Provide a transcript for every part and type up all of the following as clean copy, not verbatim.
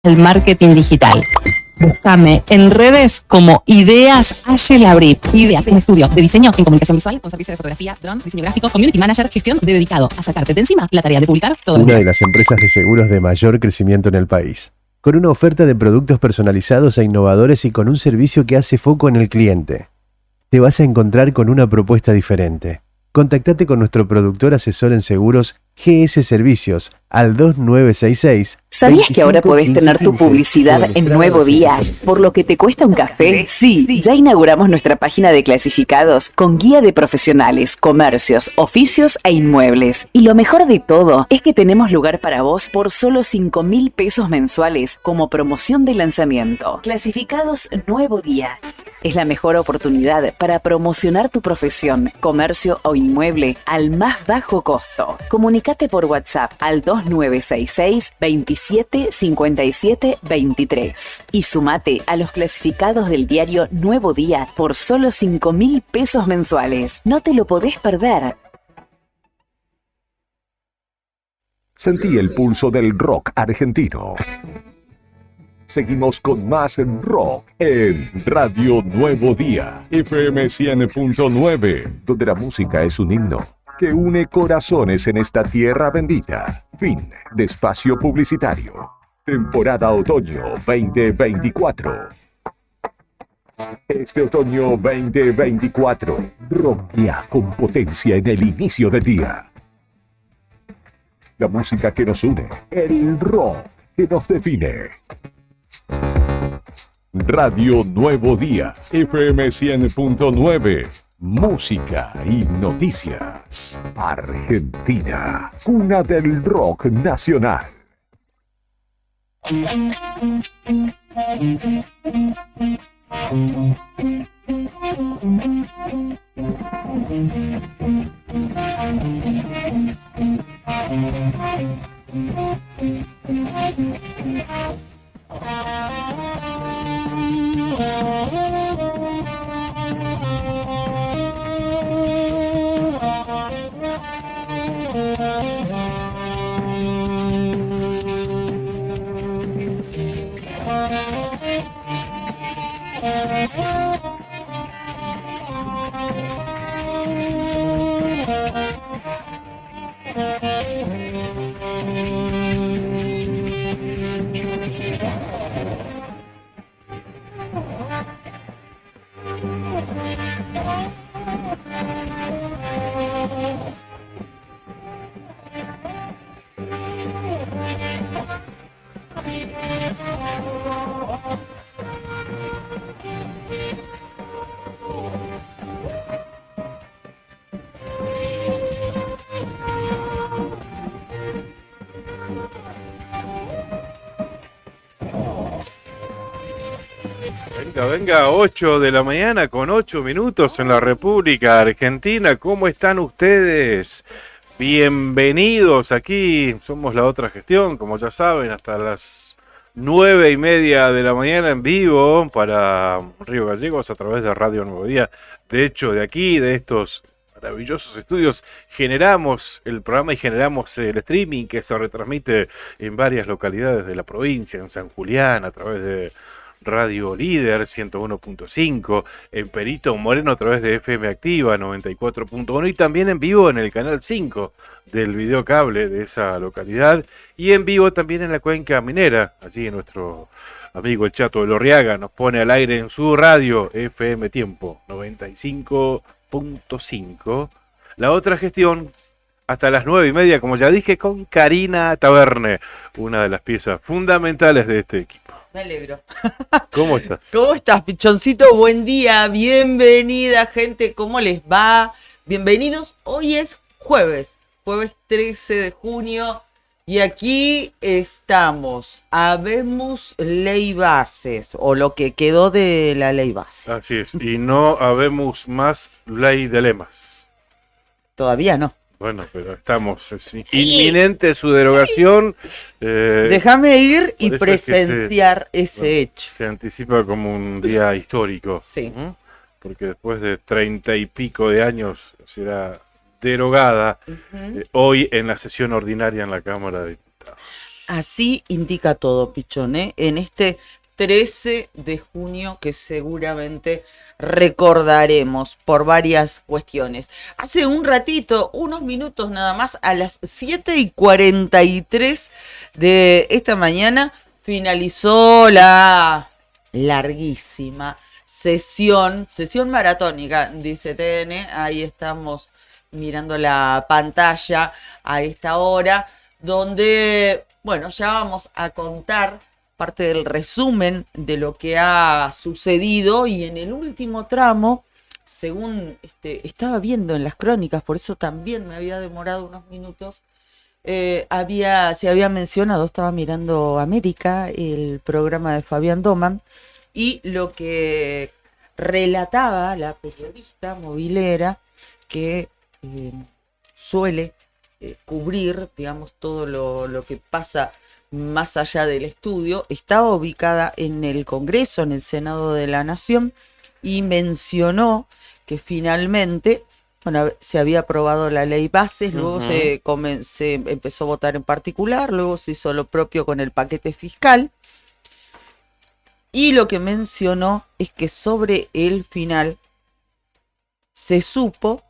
al marketing digital. Búscame en redes como Ideas Ayelabrip. Ideas, un estudio de diseño en comunicación visual con servicio de fotografía, dron, diseño gráfico, community manager, gestión dedicado a sacarte de encima la tarea de publicar todo. Una de las empresas de seguros de mayor crecimiento en el país, con una oferta de productos personalizados e innovadores y con un servicio que hace foco en el cliente. Te vas a encontrar con una propuesta diferente. Contactate con nuestro productor asesor en seguros GS Servicios al 2966. ¿Sabías que ahora podés tener tu publicidad en Nuevo Día? ¿Por lo que te cuesta un café? Sí, ya inauguramos nuestra página de clasificados con guía de profesionales, comercios, oficios e inmuebles. Y lo mejor de todo es que tenemos lugar para vos por solo 5.000 pesos mensuales como promoción de lanzamiento. Clasificados Nuevo Día. Es la mejor oportunidad para promocionar tu profesión, comercio o inmueble al más bajo costo. Comunicate por WhatsApp al 2966 27 57 23 y sumate a los clasificados del diario Nuevo Día por solo 5.000 pesos mensuales. No te lo podés perder. Sentí el pulso del rock argentino. Seguimos con más rock en Radio Nuevo Día, FM 100.9, donde la música es un himno que une corazones en esta tierra bendita. Fin de espacio publicitario. Temporada otoño 2024. Este otoño 2024, rockea con potencia en el inicio del día. La música que nos une, el rock que nos define. Radio Nuevo Día, FM 100.9, música y noticias. Argentina, cuna del rock nacional. Venga, 8 de la mañana con 8 minutos en la República Argentina. ¿Cómo están ustedes? Bienvenidos, aquí somos La Otra Gestión, como ya saben, hasta las 9:30 de la mañana en vivo para Río Gallegos a través de Radio Nuevo Día. De hecho, de aquí, de estos maravillosos estudios, generamos el programa y generamos el streaming que se retransmite en varias localidades de la provincia, en San Julián, a través de Radio Líder 101.5, en Perito Moreno a través de FM Activa 94.1 y también en vivo en el canal 5 del videocable de esa localidad y en vivo también en la Cuenca Minera. Allí nuestro amigo el Chato de Lorriaga nos pone al aire en su radio FM Tiempo 95.5. La Otra Gestión hasta las 9:30, como ya dije, con Karina Taverne, una de las piezas fundamentales de este equipo. Me alegro. ¿Cómo estás? ¿Cómo estás, Pichoncito? Buen día, bienvenida, gente. ¿Cómo les va? Bienvenidos. Hoy es jueves 13 de junio. Y aquí estamos. Habemos ley bases, o lo que quedó de la ley base. Así es. Y no habemos más ley de lemas. Todavía no. Bueno, pero estamos inminente su derogación. Déjame ir y presenciar ese hecho. Se anticipa como un día histórico. Sí. Porque después de 30 y pico de años será derogada hoy en la sesión ordinaria en la Cámara de Diputados. Así indica todo, Pichón, ¿eh? En este 13 de junio que seguramente recordaremos por varias cuestiones. Hace un ratito, unos minutos nada más, a las 7:43 de esta mañana, finalizó la larguísima sesión maratónica, dice TN, ahí estamos mirando la pantalla a esta hora, donde, bueno, ya vamos a contar parte del resumen de lo que ha sucedido, y en el último tramo, según estaba viendo en las crónicas, por eso también me había demorado unos minutos, se había mencionado, estaba mirando América, el programa de Fabián Doman, y lo que relataba la periodista movilera que suele cubrir, digamos, todo lo que pasa más allá del estudio, estaba ubicada en el Congreso, en el Senado de la Nación, y mencionó que finalmente, bueno, se había aprobado la ley bases, luego se empezó a votar en particular, luego se hizo lo propio con el paquete fiscal, y lo que mencionó es que sobre el final se supo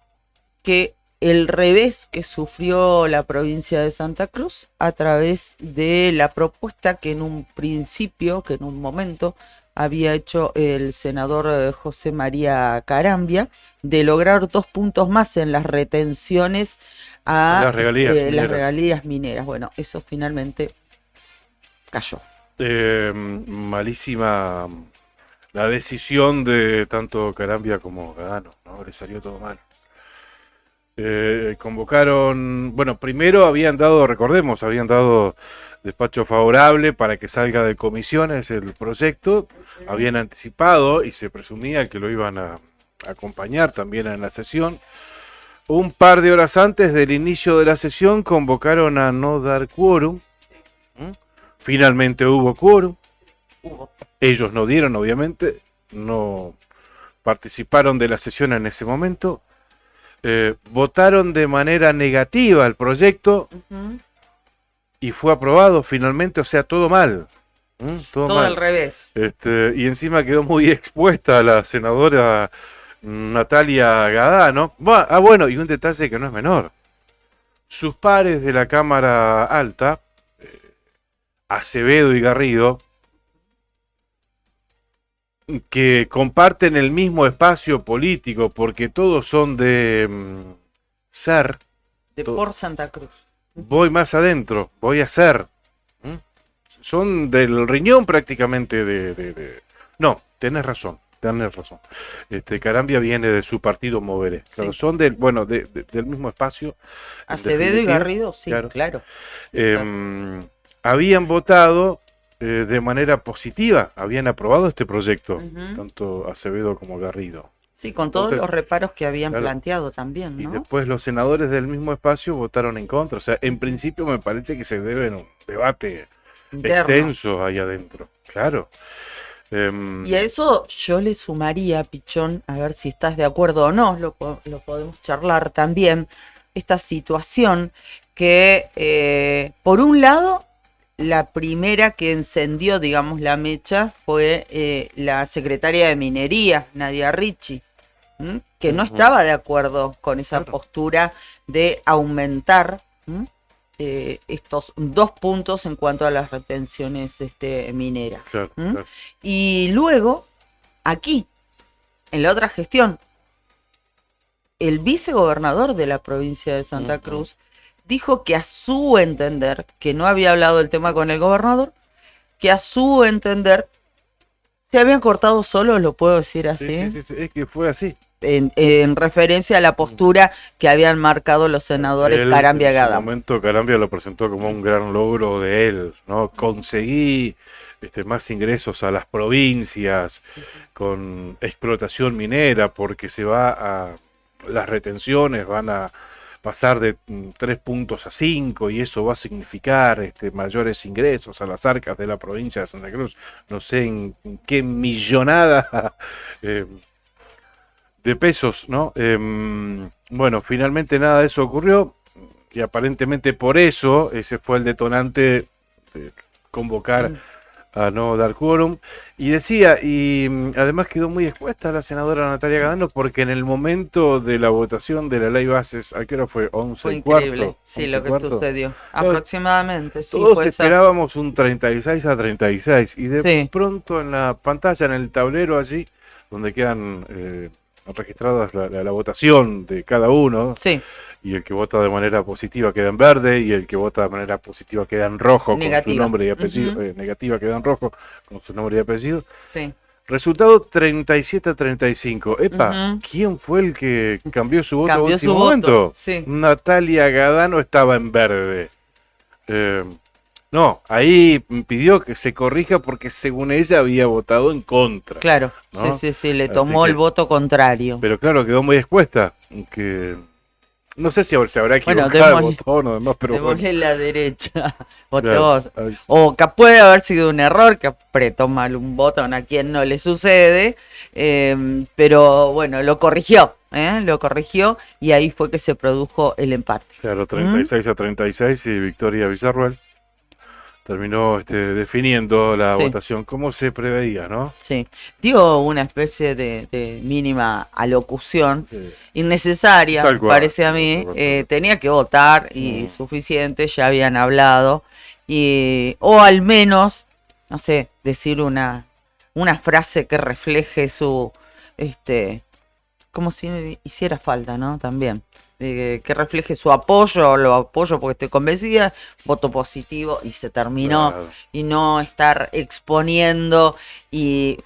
que el revés que sufrió la provincia de Santa Cruz a través de la propuesta que en un principio, que en un momento había hecho el senador José María Carambia, de lograr 2 puntos más en las retenciones a las regalías mineras. Bueno, eso finalmente cayó. Malísima la decisión de tanto Carambia como Gadano, ¿no? Le salió todo mal. Convocaron, bueno, primero habían dado despacho favorable para que salga de comisiones el proyecto, habían anticipado y se presumía que lo iban a acompañar también en la sesión. Un par de horas antes del inicio de la sesión convocaron a no dar quórum. Finalmente hubo quórum. Ellos no dieron, obviamente, no participaron de la sesión en ese momento. Votaron de manera negativa el proyecto y fue aprobado finalmente, o sea, todo mal. Todo mal. Al revés. Y encima quedó muy expuesta la senadora Natalia Gadano. Bueno, y un detalle que no es menor. Sus pares de la Cámara Alta, Acevedo y Garrido, que comparten el mismo espacio político porque todos son de SER. Por Santa Cruz. Voy más adentro, voy a SER. Son del riñón prácticamente No, tenés razón. Carambia viene de su partido Moveré. Claro, sí. Son del mismo espacio. Acevedo y Garrido, sí, claro. Habían votado de manera positiva, habían aprobado este proyecto, tanto Acevedo como Garrido. Sí, con todos los reparos que habían planteado también, ¿no? Y después los senadores del mismo espacio votaron en contra. O sea, en principio me parece que se debe un debate extenso ahí adentro. Claro. Y a eso yo le sumaría, Pichón, a ver si estás de acuerdo o no, lo podemos charlar también, esta situación que, por un lado, la primera que encendió, digamos, la mecha fue la secretaria de Minería, Nadia Ricci, que no estaba de acuerdo con esa postura de aumentar estos 2 puntos en cuanto a las retenciones mineras. Claro. Y luego, aquí, en la otra gestión, el vicegobernador de la provincia de Santa Cruz dijo que a su entender, que no había hablado del tema con el gobernador, que a su entender se habían cortado solos, lo puedo decir así. Sí, es que fue así. En referencia a la postura que habían marcado los senadores Carambia y Gadano. En ese momento Carambia lo presentó como un gran logro de él, ¿no? Conseguí más ingresos a las provincias con explotación minera, porque las retenciones van a pasar de 3 puntos a 5 y eso va a significar mayores ingresos a las arcas de la provincia de Santa Cruz. No sé en qué millonada de pesos, ¿no? Bueno, finalmente nada de eso ocurrió y aparentemente por eso ese fue el detonante convocar a no dar quórum. Y decía, además quedó muy expuesta la senadora Natalia Gadano porque en el momento de la votación de la ley bases, ¿a qué hora fue? 11 Fue y increíble, cuarto. sí, 11 lo y que cuarto. sucedió. Claro, Aproximadamente, sí. todos puede ser. esperábamos un 36-36 y de Sí. pronto en la pantalla, en el tablero allí, donde quedan registradas la votación de cada uno, Sí, y el que vota de manera positiva queda en verde y el que vota de manera positiva queda en rojo con su Negativa. nombre y apellido, Ujú. negativa queda en rojo con su nombre y apellido. sí. Resultado 37-35. Epa, Ujú. ¿quién fue el que cambió su voto a Cambió último su voto, momento? sí. Natalia Gadano estaba en verde. No, ahí pidió que se corrija porque según ella había votado en contra. Claro, ¿no? sí, le Así tomó que- el voto contrario. Pero claro, quedó muy expuesta. Que no sé si se habrá Bueno, equivocado el démosle- botón o demás, pero bueno. Démosle la derecha. Votó. Claro, ahí sí. O que puede haber sido un error, que apretó mal un botón, a quien no le sucede, pero bueno, lo corrigió y ahí fue que se produjo el empate. Claro, 36-36 y Victoria Villarruel terminó definiendo la Sí. votación como se preveía, ¿no? Sí, dio una especie de mínima alocución Sí. innecesaria, Tal me cual. parece a mí. Tenía que votar y suficiente, ya habían hablado, o al menos, no sé, decir una frase que refleje su, como si hiciera falta, ¿no? También. Que refleje su apoyo, lo apoyo porque estoy convencida, voto positivo y se terminó. Claro. Y no estar exponiendo y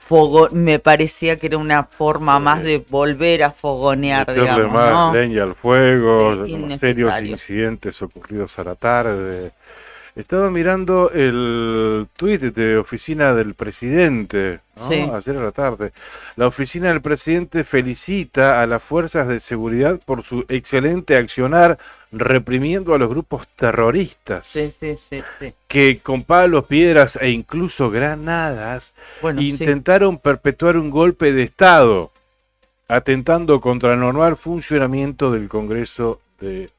me parecía que era una forma más de volver a fogonear, Meterle digamos, más ¿no? leña al fuego, Sí, los innecesario. serios incidentes ocurridos a la tarde. Estaba mirando el tuit de oficina del presidente, ¿no? Sí. Ayer a la tarde. La oficina del presidente felicita a las fuerzas de seguridad por su excelente accionar reprimiendo a los grupos terroristas Sí. que con palos, piedras e incluso granadas Bueno, sí. intentaron perpetuar un golpe de Estado, atentando contra el normal funcionamiento del Congreso de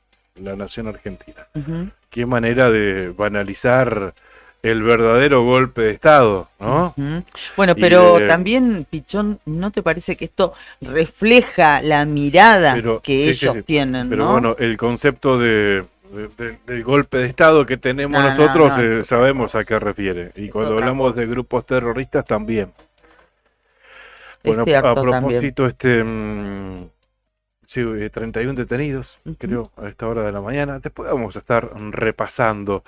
la Nación Argentina. Ujú. Qué manera de banalizar el verdadero golpe de Estado, ¿no? Ujú. Bueno, Y pero también, Pichón, ¿no te parece que esto refleja la mirada Pero- que sí, sí, ellos sí. tienen, Pero ¿no? bueno, el concepto del golpe de Estado que tenemos No, nosotros, no, es otra sabemos a qué refiere. Y Es cuando otra hablamos cosa. de grupos terroristas también. Es Bueno, cierto a también. propósito, sí, 31 detenidos, Ujú. creo, a esta hora de la mañana. Después vamos a estar repasando,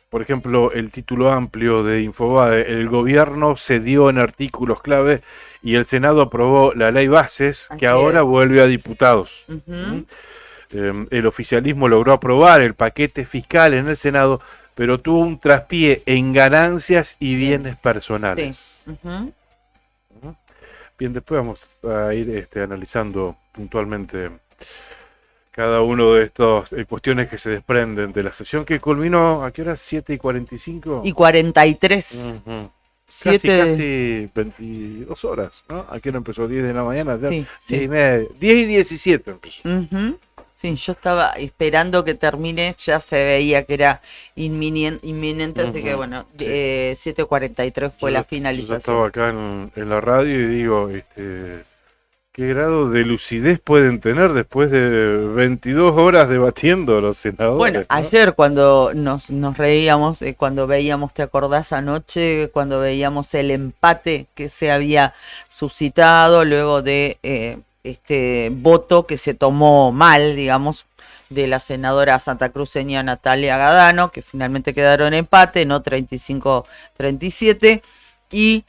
por ejemplo, el título amplio de Infobae. El gobierno cedió en artículos clave y el Senado aprobó la ley bases que Así ahora es. vuelve a diputados. Ujú. El oficialismo logró aprobar el paquete fiscal en el Senado, pero tuvo un traspié en ganancias y bienes personales. Sí. Ujú. Bien, después vamos a ir analizando puntualmente cada uno de estas cuestiones que se desprenden de la sesión que culminó, ¿a qué hora? 7:45. Y 43. Ujú. Siete- Casi 22 horas, ¿no? Aquí no empezó 10 de la mañana, ya Sí, 10 y media, 10 y 17 empezó. Ujú. Sí, yo estaba esperando que termine, ya se veía que era inminente, así que Ujú, bueno, sí. 7:43 fue Yo la ya- Yo ya finalización. estaba acá en la radio y digo, ¿qué grado de lucidez pueden tener después de 22 horas debatiendo los senadores? Bueno, ¿no? ayer cuando nos reíamos, cuando veíamos, ¿te acordás anoche? Cuando veíamos el empate que se había suscitado luego de este voto que se tomó mal, digamos, de la senadora santacruceña Natalia Gadano, que finalmente quedaron en empate, no 35-37, y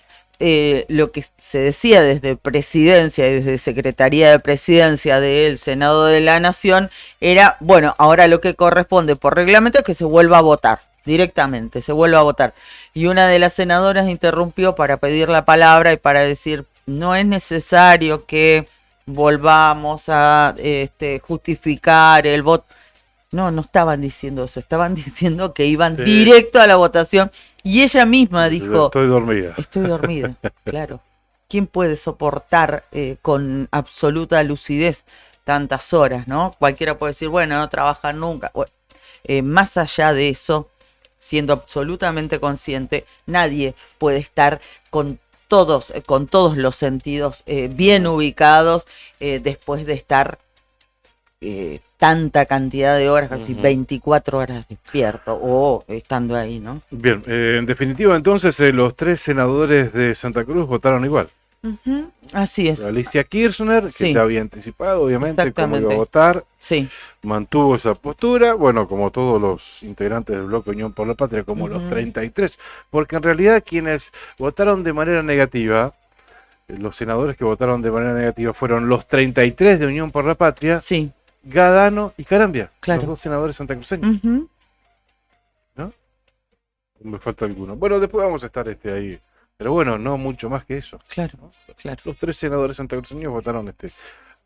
lo que se decía desde presidencia y desde Secretaría de Presidencia del Senado de la Nación era, bueno, ahora lo que corresponde por reglamento es que se vuelva a votar, directamente, se vuelva a votar. Y una de las senadoras interrumpió para pedir la palabra y para decir, no es necesario que volvamos a justificar el voto. No, no estaban diciendo eso, estaban diciendo que iban Sí. directo a la votación. Y ella misma dijo, Estoy dormida. estoy dormida, claro. ¿Quién puede soportar con absoluta lucidez tantas horas, no? Cualquiera puede decir, bueno, no trabajan nunca. Bueno, más allá de eso, siendo absolutamente consciente, nadie puede estar con todos los sentidos bien ubicados después de estar tanta cantidad de horas, casi 24 horas despierto o estando ahí, ¿no? Bien, en definitiva entonces los 3 senadores de Santa Cruz votaron igual. Así es. Alicia Kirchner, que Sí. ya había anticipado obviamente cómo iba a Exactamente. votar, Sí, mantuvo esa postura, bueno, como todos los integrantes del bloque Unión por la Patria, como los 33, porque en realidad quienes votaron de manera negativa, los senadores que votaron de manera negativa fueron los 33 de Unión por la Patria, sí. Gadano y Carambia, Claro. los 2 senadores santacruceños. Ujú. Me falta alguno. Bueno, después vamos a estar ahí. Pero bueno, no mucho más que eso. Claro, claro. Los 3 senadores santacruceños votaron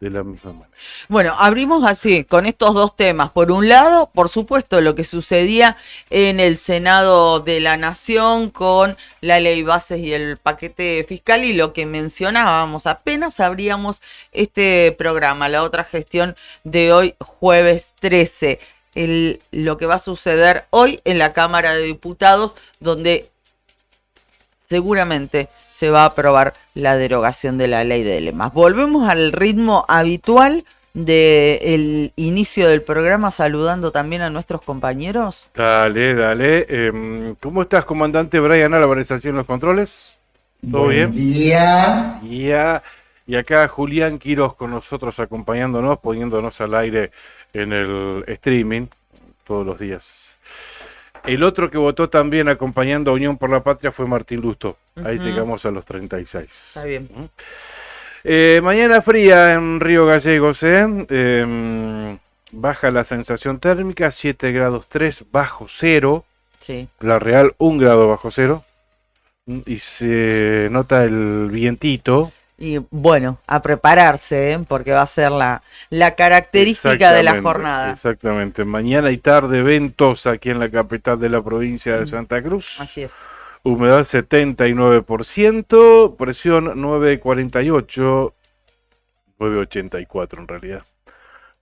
de la misma manera. Bueno, abrimos así, con estos 2 temas. Por un lado, por supuesto, lo que sucedía en el Senado de la Nación con la ley bases y el paquete fiscal y lo que mencionábamos. Apenas abríamos este programa, la otra gestión de hoy, jueves 13. Lo que va a suceder hoy en la Cámara de Diputados, donde seguramente se va a aprobar la derogación de la ley de lemas. Volvemos al ritmo habitual del inicio del programa, saludando también a nuestros compañeros. Dale. ¿Cómo estás, comandante Brian Álvarez, allí en los controles? ¿Todo bien? Buen día. Y acá Julián Quiros con nosotros, acompañándonos, poniéndonos al aire en el streaming todos los días. El otro que votó también acompañando a Unión por la Patria fue Martín Lusto. Ahí llegamos a los 36. Está bien. Mañana fría en Río Gallegos, baja la sensación térmica, 7 grados 3 bajo cero. Sí. La Real 1 grado bajo cero. Y se nota el vientito. Y bueno, a prepararse, porque va a ser la característica de la jornada. Exactamente. Mañana y tarde ventos aquí en la capital de la provincia de Santa Cruz. Así es. Humedad 79%, presión 948, 984 en realidad.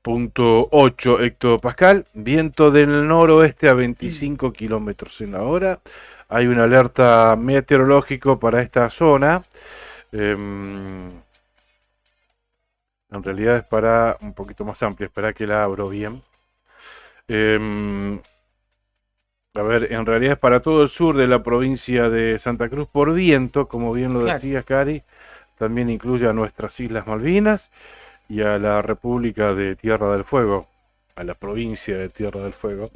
.8 hectopascal, viento del noroeste a 25 kilómetros en la hora. Hay una alerta meteorológico para esta zona. En realidad es para un poquito más amplia, espera que la abro bien. A ver, en realidad es para todo el sur de la provincia de Santa Cruz por viento, como bien lo decía Cari. También incluye a nuestras Islas Malvinas y a la República de Tierra del Fuego, a la provincia de Tierra del Fuego.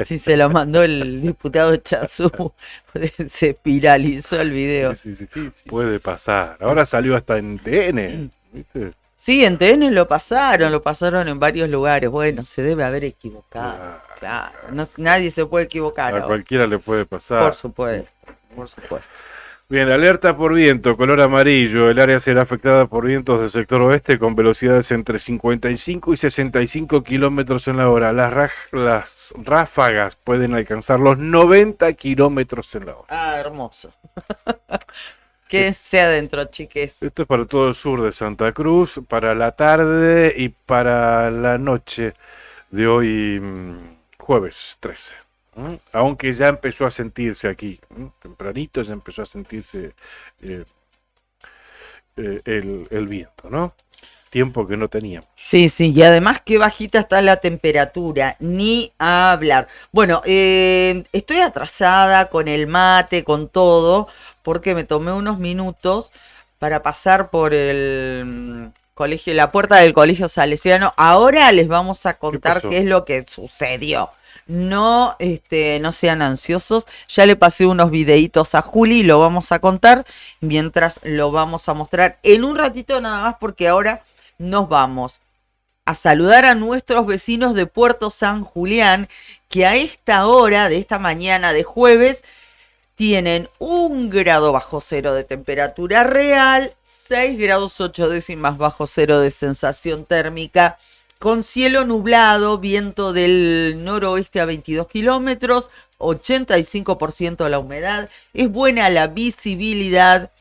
Sí, se lo mandó el diputado Chazú, se viralizó el video. Sí, puede pasar. Ahora salió hasta en TN, ¿viste? Sí, en TN lo pasaron en varios lugares. Bueno, se debe haber equivocado. Claro, nadie se puede equivocar. A cualquiera le puede pasar. Por supuesto, por supuesto. Bien, alerta por viento, color amarillo. El área será afectada por vientos del sector oeste con velocidades entre 55 y 65 kilómetros en la hora. Las ráfagas pueden alcanzar los 90 kilómetros en la hora. Ah, hermoso. Quédense adentro, chiques. Esto es para todo el sur de Santa Cruz, para la tarde y para la noche de hoy, jueves 13. Aunque ya empezó a sentirse aquí, tempranito ya empezó a sentirse el viento, ¿no? Tiempo que no teníamos. Sí, y además qué bajita está la temperatura, ni a hablar. Bueno, estoy atrasada con el mate, con todo, porque me tomé unos minutos para pasar por el colegio, la puerta del colegio salesiano. Ahora les vamos a contar qué es lo que sucedió. No, no sean ansiosos. Ya le pasé unos videitos a Juli, lo vamos a contar mientras lo vamos a mostrar en un ratito nada más, porque ahora nos vamos a saludar a nuestros vecinos de Puerto San Julián, que a esta hora de esta mañana de jueves tienen 1 grado bajo cero de temperatura real, 6 grados 8 décimas bajo cero de sensación térmica, con cielo nublado, viento del noroeste a 22 kilómetros, 85% la humedad, es buena la visibilidad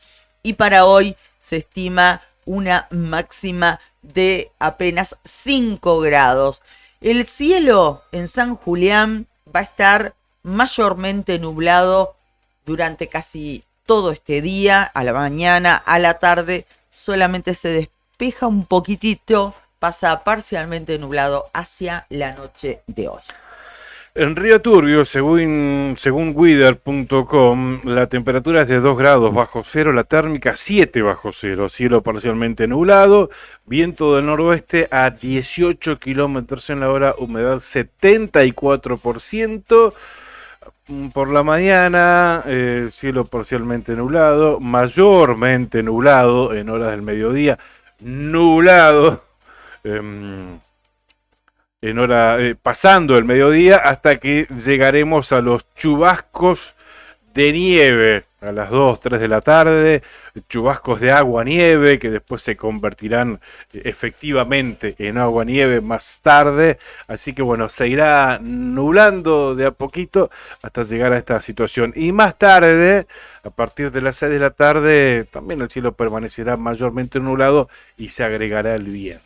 y para hoy se estima una máxima de apenas 5 grados. El cielo en San Julián va a estar mayormente nublado durante casi todo este día, a la mañana, a la tarde, solamente se despeja un poquitito, pasa parcialmente nublado hacia la noche de hoy. En Río Turbio, según weather.com, la temperatura es de 2 grados bajo cero, la térmica 7 bajo cero, cielo parcialmente nublado, viento del noroeste a 18 kilómetros en la hora, humedad 74%. Por la mañana, cielo parcialmente nublado, mayormente nublado en horas del mediodía, nublado. Pasando el mediodía hasta que llegaremos a los chubascos de nieve a las 2, 3 de la tarde, chubascos de agua-nieve que después se convertirán efectivamente en agua-nieve más tarde, así que bueno, se irá nublando de a poquito hasta llegar a esta situación. Y más tarde, a partir de las 6 de la tarde, también el cielo permanecerá mayormente nublado y se agregará el viento.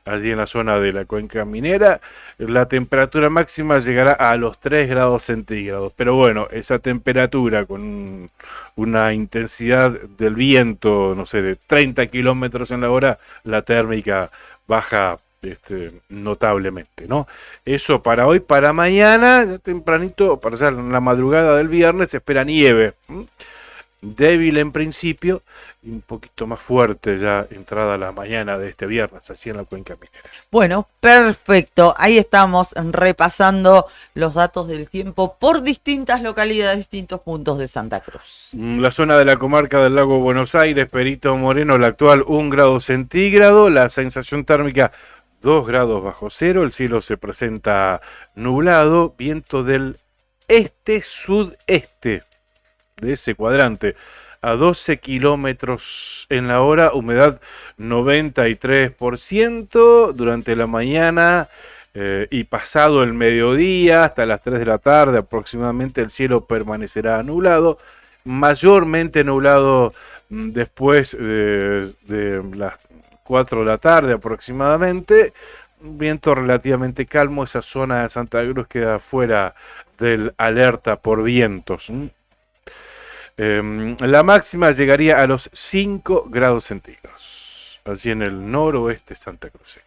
Allí en la zona de la cuenca minera, la temperatura máxima llegará a los 3 grados centígrados. Pero bueno, esa temperatura con una intensidad del viento, no sé, de 30 kilómetros en la hora, la térmica baja notablemente, ¿no? Eso para hoy. Para mañana, ya tempranito, para allá en la madrugada del viernes, se espera nieve. Débil en principio y un poquito más fuerte ya entrada la mañana de este viernes, así en la cuenca minera. Bueno, perfecto. Ahí estamos repasando los datos del tiempo por distintas localidades, distintos puntos de Santa Cruz. La zona de la comarca del Lago Buenos Aires, Perito Moreno, la actual 1 grado centígrado, la sensación térmica 2 grados bajo cero, el cielo se presenta nublado, viento del este-sudeste de ese cuadrante a 12 kilómetros en la hora, humedad 93% durante la mañana y pasado el mediodía hasta las 3 de la tarde aproximadamente el cielo permanecerá nublado, mayormente nublado después de las 4 de la tarde aproximadamente, viento relativamente calmo, esa zona de Santa Cruz queda fuera del alerta por vientos. La máxima llegaría a los 5 grados centígrados, allí en el noroeste santacruceño.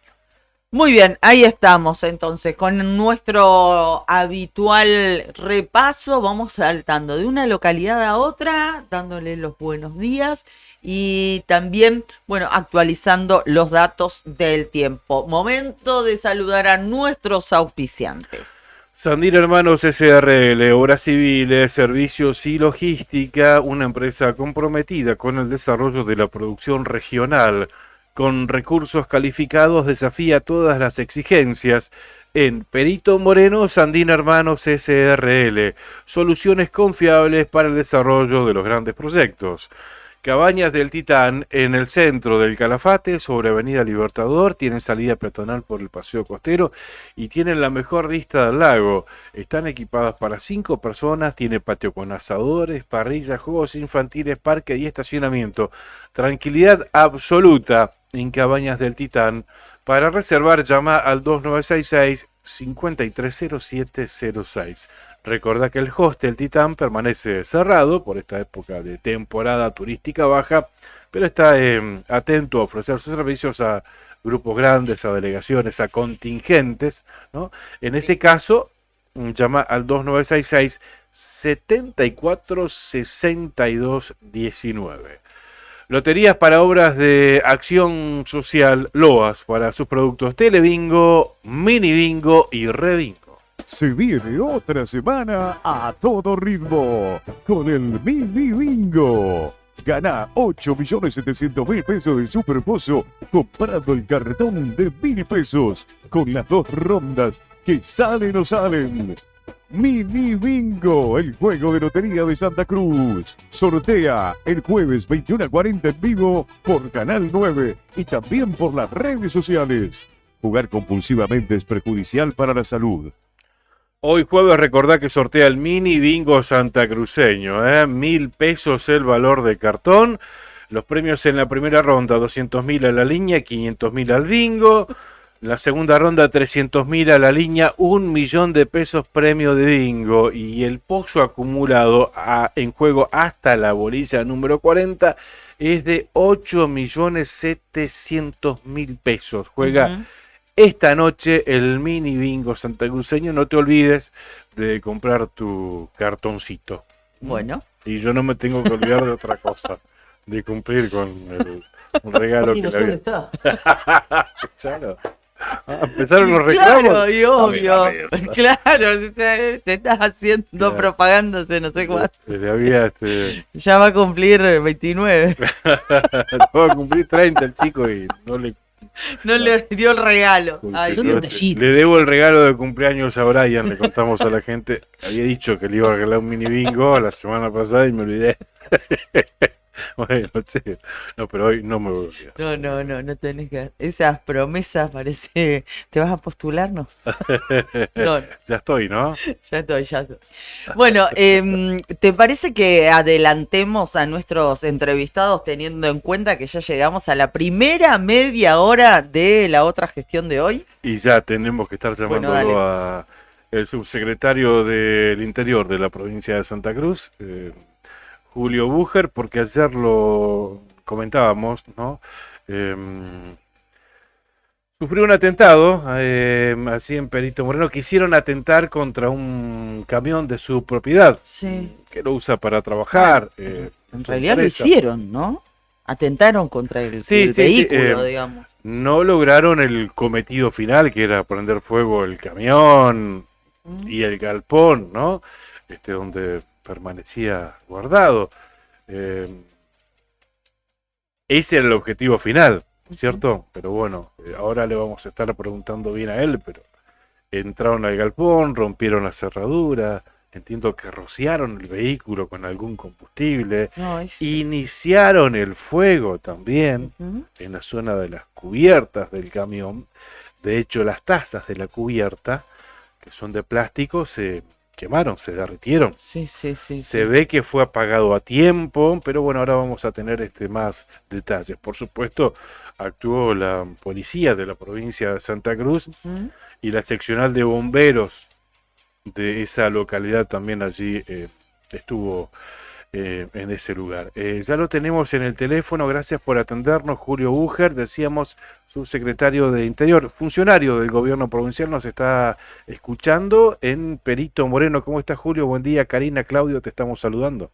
Muy bien, ahí estamos entonces con nuestro habitual repaso. Vamos saltando de una localidad a otra, dándole los buenos días y también, bueno, actualizando los datos del tiempo. Momento de saludar a nuestros auspiciantes. Sandín Hermanos SRL, Obras Civiles, Servicios y Logística, una empresa comprometida con el desarrollo de la producción regional. Con recursos calificados desafía todas las exigencias. En Perito Moreno, Sandín Hermanos SRL, soluciones confiables para el desarrollo de los grandes proyectos. Cabañas del Titán, en el centro del Calafate, sobre Avenida Libertador, tienen salida peatonal por el Paseo Costero y tienen la mejor vista del lago. Están equipadas para 5 personas, tiene patio con asadores, parrillas, juegos infantiles, parque y estacionamiento. Tranquilidad absoluta en Cabañas del Titán. Para reservar, llama al 2966-530706. Recordá que el hostel Titán permanece cerrado por esta época de temporada turística baja, pero está atento a ofrecer sus servicios a grupos grandes, a delegaciones, a contingentes, ¿no? En ese caso, llama al 2966-746219. Loterías para obras de acción social, LOAS, para sus productos Telebingo, Mini Bingo y Rebingo. Se viene otra semana a todo ritmo con el Mini Bingo. Gana 8.700.000 pesos de Superpozo comprando el cartón de 1.000 pesos con las 2 rondas que salen o salen. Mini Bingo, el juego de lotería de Santa Cruz. Sortea el jueves 21:40 en vivo por Canal 9 y también por las redes sociales. Jugar compulsivamente es perjudicial para la salud. Hoy jueves recordá que sortea el Mini Bingo santacruceño, 1.000 pesos el valor de cartón. Los premios en la primera ronda, 200.000 a la línea, 500.000 al bingo. La segunda ronda, 300.000 a la línea, 1.000.000 de pesos premio de bingo. Y el pozo acumulado en juego hasta la bolilla número 40 es de 8.700.000 pesos. Juega esta noche el mini bingo santacruceño. No te olvides de comprar tu cartoncito. Bueno. Y yo no me tengo que olvidar de otra cosa, de cumplir con un regalo que no le sé había... dónde está. Claro. Empezaron los reclamos. Claro, y obvio. A ver. Claro, te estás haciendo Claro. propaganda, no sé cuánto. Le había, Ya va a cumplir 29. va a cumplir 30 el chico y no le... No le dio el regalo. Ay, Son Dios. detallitos. Le debo el regalo de cumpleaños a Brian, le contamos a la gente. Había dicho que le iba a regalar un mini bingo la semana pasada y me olvidé. Bueno, sí. No, pero hoy no me voy a olvidar. No tenés que... Esas promesas parece... ¿Te vas a postular? No. No, Ya estoy, ¿no? ya estoy. Bueno, ¿te parece que adelantemos a nuestros entrevistados teniendo en cuenta que ya llegamos a la primera media hora de la otra gestión de hoy? Y ya tenemos que estar llamándolo Bueno, a el subsecretario del Interior de la provincia de Santa Cruz, Julio Búger, porque ayer lo comentábamos, ¿no? Sufrió un atentado así en Perito Moreno. Quisieron atentar contra un camión de su propiedad, Sí. que lo usa para trabajar. En su realidad lo empresa. hicieron, ¿no? Atentaron contra el Sí, vehículo, digamos. No lograron el cometido final, que era prender fuego el camión y el galpón, ¿no? Donde permanecía guardado. Ese era el objetivo final, ¿cierto? Pero bueno, ahora le vamos a estar preguntando bien a él, pero entraron al galpón, rompieron la cerradura, entiendo que rociaron el vehículo con algún combustible, No, es... iniciaron el fuego también Ujú. en la zona de las cubiertas del camión. De hecho, las tazas de la cubierta, que son de plástico, se quemaron, se derritieron. Sí. Se ve que fue apagado a tiempo, pero bueno, ahora vamos a tener más detalles. Por supuesto, actuó la policía de la provincia de Santa Cruz Ujú. y la seccional de bomberos de esa localidad también allí estuvo en ese lugar. Ya lo tenemos en el teléfono, gracias por atendernos, Julio Búger, decíamos, subsecretario de Interior, funcionario del gobierno provincial, nos está escuchando en Perito Moreno. ¿Cómo estás, Julio? Buen día, Karina, Claudio, te estamos saludando.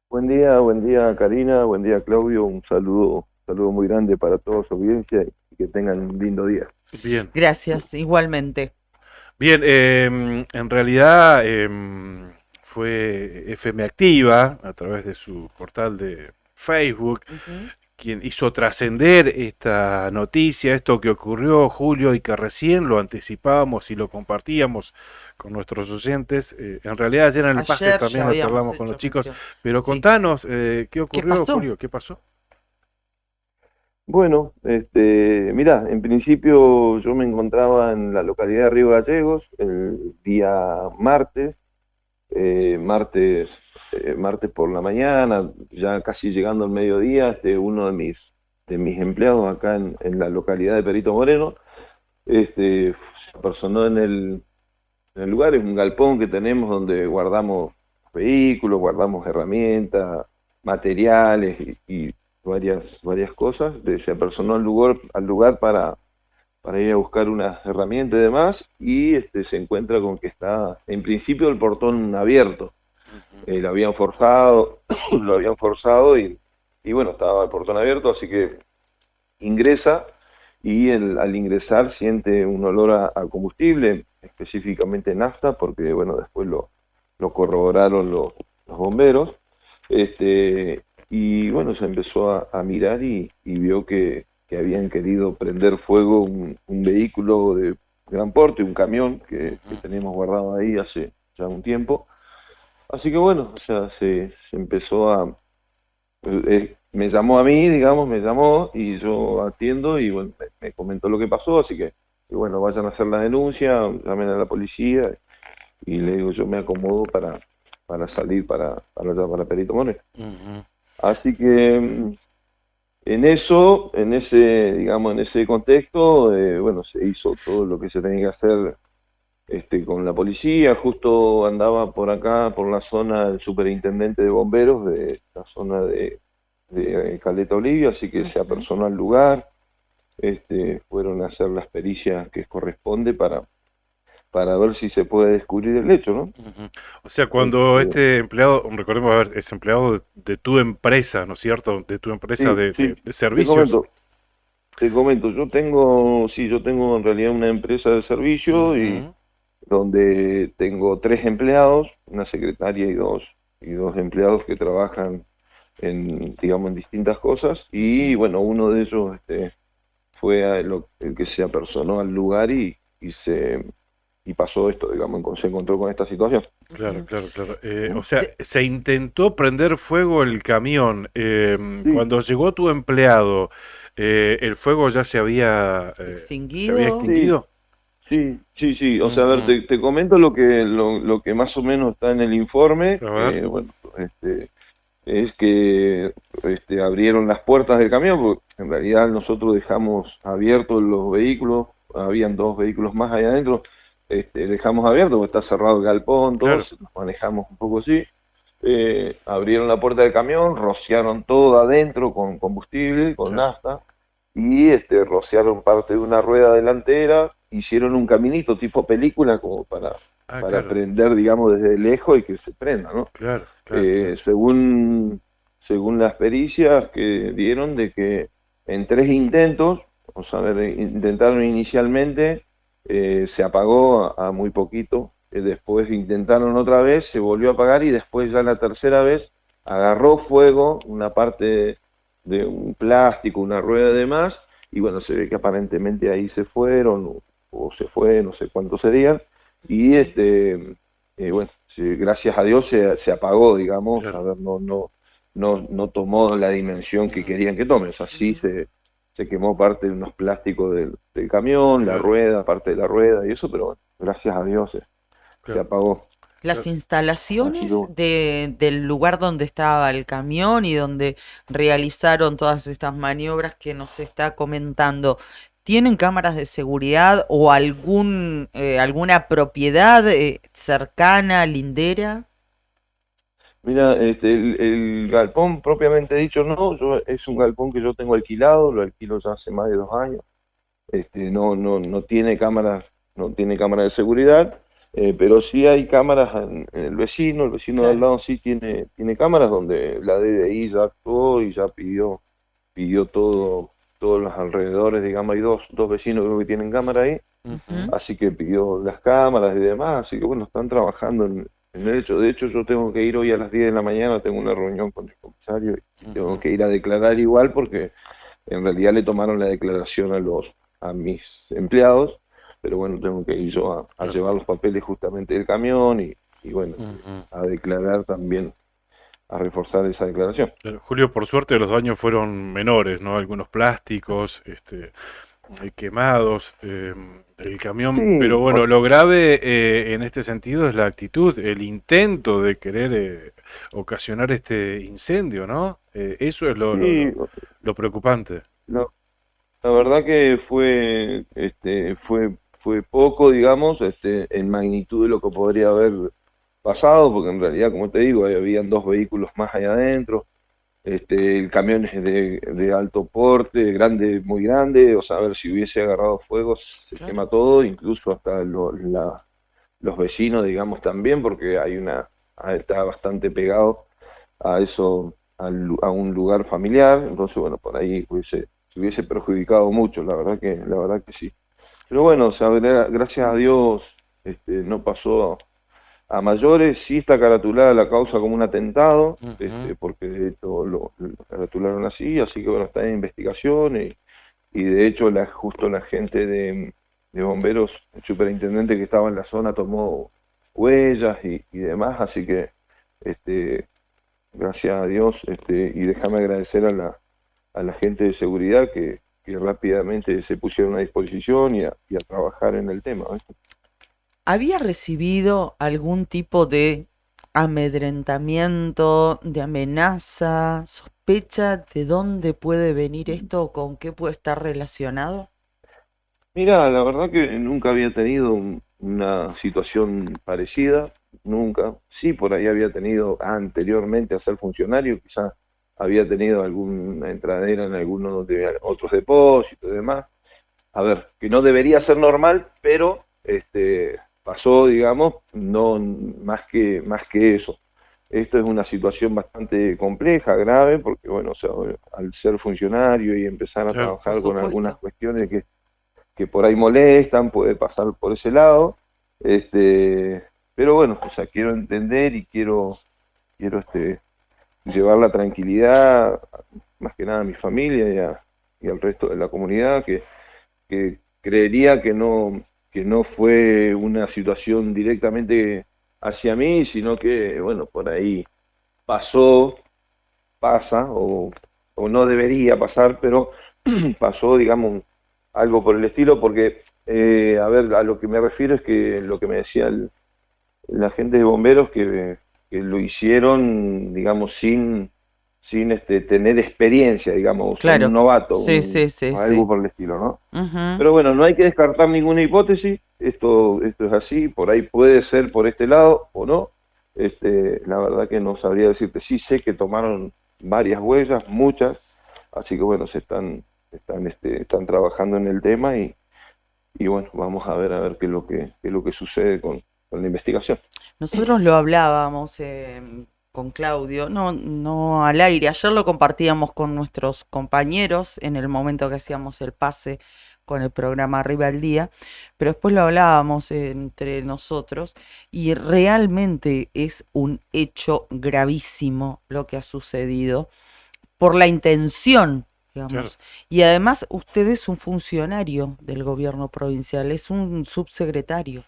Buen día Karina, buen día Claudio, un saludo muy grande para toda su audiencia y que tengan un lindo día. Bien. Gracias, igualmente. Bien, en realidad fue FM Activa, a través de su portal de Facebook, quien hizo trascender esta noticia, esto que ocurrió, Julio, y que recién lo anticipábamos y lo compartíamos con nuestros oyentes. En realidad ayer en el pase Ayer también ya lo habíamos charlamos con hecho los chicos, mención. pero Sí. contanos, ¿qué ocurrió, pasó? Julio? ¿Qué pasó? Bueno, mirá, en principio yo me encontraba en la localidad de Río Gallegos el día martes, martes por la mañana, ya casi llegando al mediodía, uno de mis empleados acá en la localidad de Perito Moreno, se apersonó en el lugar. Es un galpón que tenemos donde guardamos vehículos, guardamos herramientas, materiales y varias cosas. Se apersonó al lugar para ir a buscar unas herramientas y demás, y se encuentra con que está, en principio, el portón abierto. Lo habían forzado y bueno, estaba el portón abierto, así que ingresa y al ingresar siente un olor a combustible, específicamente nafta, porque bueno, después lo corroboraron los bomberos, y bueno, se empezó a mirar y vio que habían querido prender fuego un vehículo de gran porte, un camión que teníamos guardado ahí hace ya un tiempo. Así que bueno, o sea, se empezó me llamó a mí, digamos, y yo atiendo y bueno, me comentó lo que pasó, así que bueno, vayan a hacer la denuncia, llamen a la policía, y le digo, yo me acomodo para salir para allá, para Perito Moreno. Así que en eso, digamos, en ese contexto, bueno, se hizo todo lo que se tenía que hacer con la policía. Justo andaba por acá, por la zona, el superintendente de bomberos de la zona de Caleta Olivia, así que se apersonó al lugar. Fueron a hacer las pericias que corresponde para ver si se puede descubrir el hecho, ¿no? Ujú. O sea, cuando este empleado, recordemos, a ver, es empleado de tu empresa, ¿no es cierto? De tu empresa Sí, sí, de servicios. te comento, yo tengo en realidad una empresa de servicio y Ujú. donde tengo 3 empleados, una secretaria y dos empleados que trabajan digamos, en distintas cosas, y bueno, uno de ellos fue el que se apersonó al lugar y pasó esto, digamos, se encontró con esta situación. Claro, claro, claro. O sea, se intentó prender fuego el camión. Sí, Cuando llegó tu empleado, ¿el fuego ya se había Extinguido. extinguido? sí. O sea, a ver, Ujú. te comento lo que más o menos está en el informe. A ver. Bueno, es que abrieron las puertas del camión, porque en realidad nosotros dejamos abiertos los vehículos, habían 2 vehículos más ahí adentro, dejamos abierto porque está cerrado el galpón, Claro. todos nos manejamos un poco así. Abrieron la puerta del camión, rociaron todo adentro con combustible, con Claro. nafta, y rociaron parte de una rueda delantera, hicieron un caminito tipo película como para Claro, prender, digamos, desde lejos y que se prenda, ¿no? claro, claro. Según las pericias que dieron, de que en 3 intentos, o sea, intentaron inicialmente, se apagó a muy poquito, después intentaron otra vez, se volvió a apagar y después ya la tercera vez agarró fuego una parte de un plástico, una rueda de más, y bueno, se ve que aparentemente ahí se fueron, o se fue, no sé cuántos serían, y bueno, gracias a Dios se apagó, digamos, Claro. a ver, no tomó la dimensión que querían que tome, o sea, sí se quemó parte de unos plásticos del camión, la Claro. rueda, parte de la rueda y eso, pero bueno, gracias a Dios se Claro. apagó. Las Así instalaciones que, del lugar donde estaba el camión y donde realizaron todas estas maniobras que nos está comentando, ¿tienen cámaras de seguridad o alguna propiedad cercana, lindera? mira, el galpón propiamente dicho no, es un galpón que yo tengo alquilado, lo alquilo ya hace más de 2 años. No tiene cámaras, no tiene cámara de seguridad, pero sí hay cámaras en el vecino de al Claro. lado sí tiene cámaras donde la DDI ya actuó y ya pidió todos los alrededores, digamos, hay dos vecinos creo que tienen cámara ahí, Ujú. así que pidió las cámaras y demás, así que bueno, están trabajando en el hecho. De hecho, yo tengo que ir hoy a las 10 de la mañana, tengo una reunión con el comisario y tengo Ujú. que ir a declarar igual porque en realidad le tomaron la declaración a mis empleados, pero bueno, tengo que ir yo a Claro. llevar los papeles justamente del camión y bueno, Ujú. a declarar también, a reforzar esa declaración. Claro, Julio, por suerte los daños fueron menores, ¿no? Algunos plásticos, quemados, el camión, Sí, pero bueno, lo grave en este sentido es la actitud, el intento de querer ocasionar este incendio, ¿no? Eso es sí, lo preocupante. la, la verdad que fue poco, digamos, en magnitud de lo que podría haber pasado, porque en realidad, como te digo, habían 2 vehículos más allá adentro. El camión es de alto porte, grande, muy grande, o sea, a ver, si hubiese agarrado fuego se Claro. quema todo, incluso hasta los vecinos, digamos, también, porque está bastante pegado a eso, a un lugar familiar, entonces, bueno, por ahí se hubiese perjudicado mucho, la verdad que sí. Pero bueno, o sea, gracias a Dios, no pasó a mayores. Sí está caratulada la causa como un atentado, Ujú. porque de hecho lo caratularon así que bueno, está en investigación y de hecho justo la gente de bomberos, el superintendente que estaba en la zona tomó huellas y demás, así que gracias a Dios, y déjame agradecer a la gente de seguridad que rápidamente se pusieron a disposición y a trabajar en el tema, ¿viste? ¿Había recibido algún tipo de amedrentamiento, de amenaza, sospecha de dónde puede venir esto o con qué puede estar relacionado? Mira, la verdad que nunca había tenido una situación parecida, nunca. Sí, por ahí había tenido anteriormente a ser funcionario, quizás había tenido alguna entradera en algunos de otros depósitos y demás. A ver, que no debería ser normal, pero pasó, digamos, no más que eso. Esto es una situación bastante compleja, grave, porque bueno, o sea, al ser funcionario y empezar a trabajar con algunas cuestiones que por ahí molestan, puede pasar por ese lado, pero bueno, o sea, quiero entender y quiero llevar la tranquilidad, más que nada a mi familia y al resto de la comunidad, que creería que no fue una situación directamente hacia mí, sino que, bueno, por ahí pasa, o no debería pasar, pero pasó, digamos, algo por el estilo, porque, a ver, a lo que me refiero es que lo que me decía la gente de bomberos, que lo hicieron, digamos, sin tener experiencia, digamos, Claro. un novato, Sí, algo por el estilo, ¿no? Pero bueno, no hay que descartar ninguna hipótesis, esto es así, por ahí puede ser por este lado o no, la verdad que no sabría decirte. Sí sé que tomaron varias huellas, muchas, así que bueno, están trabajando en el tema y bueno, vamos a ver qué es lo que sucede con la investigación. Nosotros lo hablábamos con Claudio, no al aire, ayer lo compartíamos con nuestros compañeros en el momento que hacíamos el pase con el programa Arriba al Día, pero después lo hablábamos entre nosotros y realmente es un hecho gravísimo lo que ha sucedido por la intención, digamos. Claro. Y además usted es un funcionario del gobierno provincial, es un subsecretario.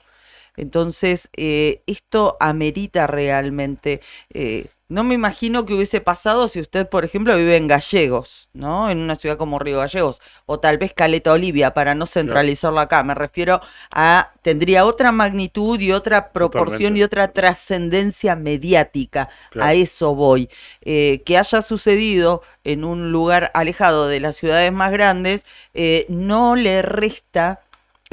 Entonces, esto amerita realmente, no me imagino que hubiese pasado si usted, por ejemplo, vive en Gallegos, ¿no? En una ciudad como Río Gallegos, o tal vez Caleta Olivia, para no centralizarlo acá. Me refiero tendría otra magnitud y otra proporción Totalmente. y otra trascendencia mediática. Claro. A eso voy. Que haya sucedido en un lugar alejado de las ciudades más grandes, no le resta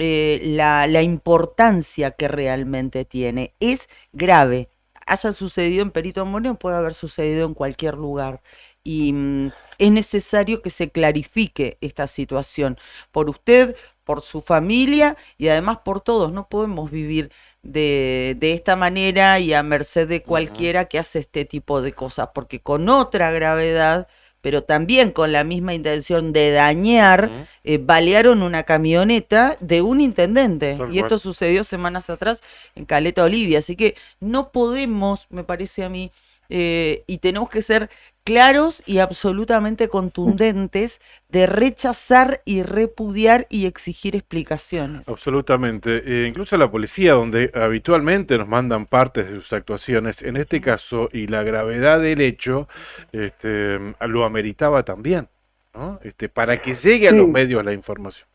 la importancia que realmente tiene. Es grave. Haya sucedido en Perito Moreno, puede haber sucedido en cualquier lugar. Y es necesario que se clarifique esta situación por usted, por su familia y además por todos. No podemos vivir de esta manera y a merced de cualquiera que hace este tipo de cosas, porque con otra gravedad, pero también con la misma intención de dañar, balearon una camioneta de un intendente. Tal Y esto cual. sucedió semanas atrás en Caleta Olivia. Así que no podemos, me parece a mí, y tenemos que ser claros y absolutamente contundentes de rechazar y repudiar y exigir explicaciones. Absolutamente. Incluso la policía, donde habitualmente nos mandan partes de sus actuaciones, en este caso, y la gravedad del hecho, lo ameritaba también, ¿no? Para que llegue a los medios la información.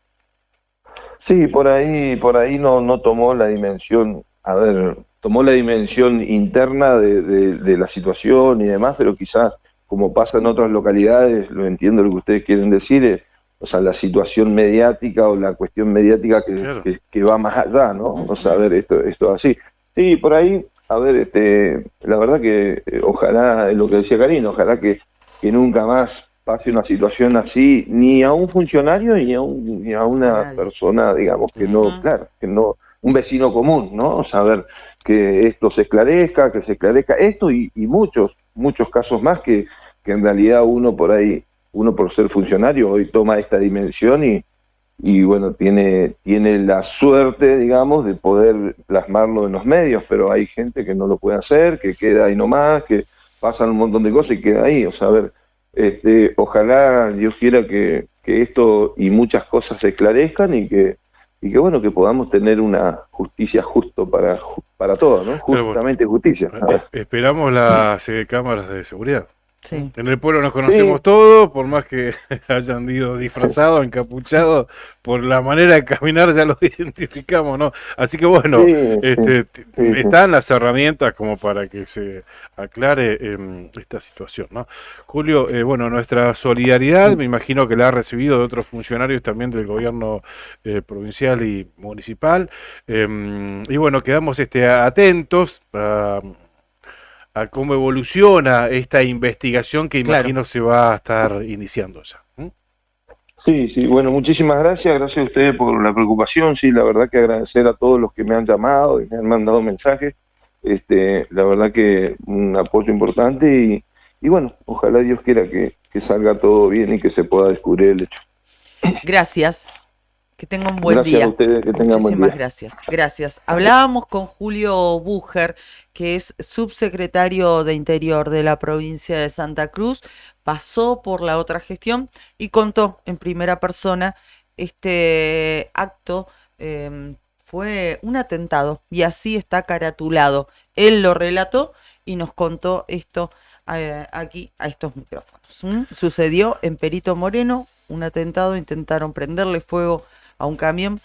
Sí, por ahí no tomó la dimensión, a ver, tomó la dimensión interna de la situación y demás, pero quizás, como pasa en otras localidades, lo entiendo lo que ustedes quieren decir, o sea, la situación mediática o la cuestión mediática Claro. que va más allá, ¿no? O sea, a ver, esto así. Sí, por ahí, a ver, la verdad que ojalá, es lo que decía Karina, ojalá que nunca más pase una situación así, ni a un funcionario ni a una persona, digamos, que no, claro, que no, un vecino común, ¿no? O sea, a ver, que esto se esclarezca esto y muchos casos más que en realidad uno por ser funcionario hoy toma esta dimensión y bueno, tiene la suerte, digamos, de poder plasmarlo en los medios, pero hay gente que no lo puede hacer, que queda ahí nomás, que pasan un montón de cosas y queda ahí. O sea, a ver, ojalá Dios quiera que esto y muchas cosas se esclarezcan y que bueno, que podamos tener una justicia justo para todos, ¿no? Justamente justicia. Esperamos las cámaras de seguridad. Sí. En el pueblo nos conocemos todos, por más que hayan ido disfrazados, encapuchados, por la manera de caminar ya los identificamos, ¿no? Así que bueno, están las herramientas como para que se aclare esta situación, ¿no? Julio, bueno, nuestra solidaridad, me imagino que la ha recibido de otros funcionarios también del gobierno provincial y municipal, y bueno, quedamos atentos a cómo evoluciona esta investigación que imagino se va a estar iniciando ya. Sí, bueno, muchísimas gracias a ustedes por la preocupación, sí, la verdad que agradecer a todos los que me han llamado y me han mandado mensajes, la verdad que un apoyo importante y bueno, ojalá Dios quiera que salga todo bien y que se pueda descubrir el hecho. Gracias. Que tengan un buen gracias día. A ustedes, que tengan buen día. Gracias. Hablábamos con Julio Búger, que es subsecretario de Interior de la provincia de Santa Cruz, pasó por la otra gestión y contó en primera persona este acto. Fue un atentado y así está caratulado. Él lo relató y nos contó esto aquí a estos micrófonos. Sucedió en Perito Moreno, un atentado, intentaron prenderle fuego a un camión,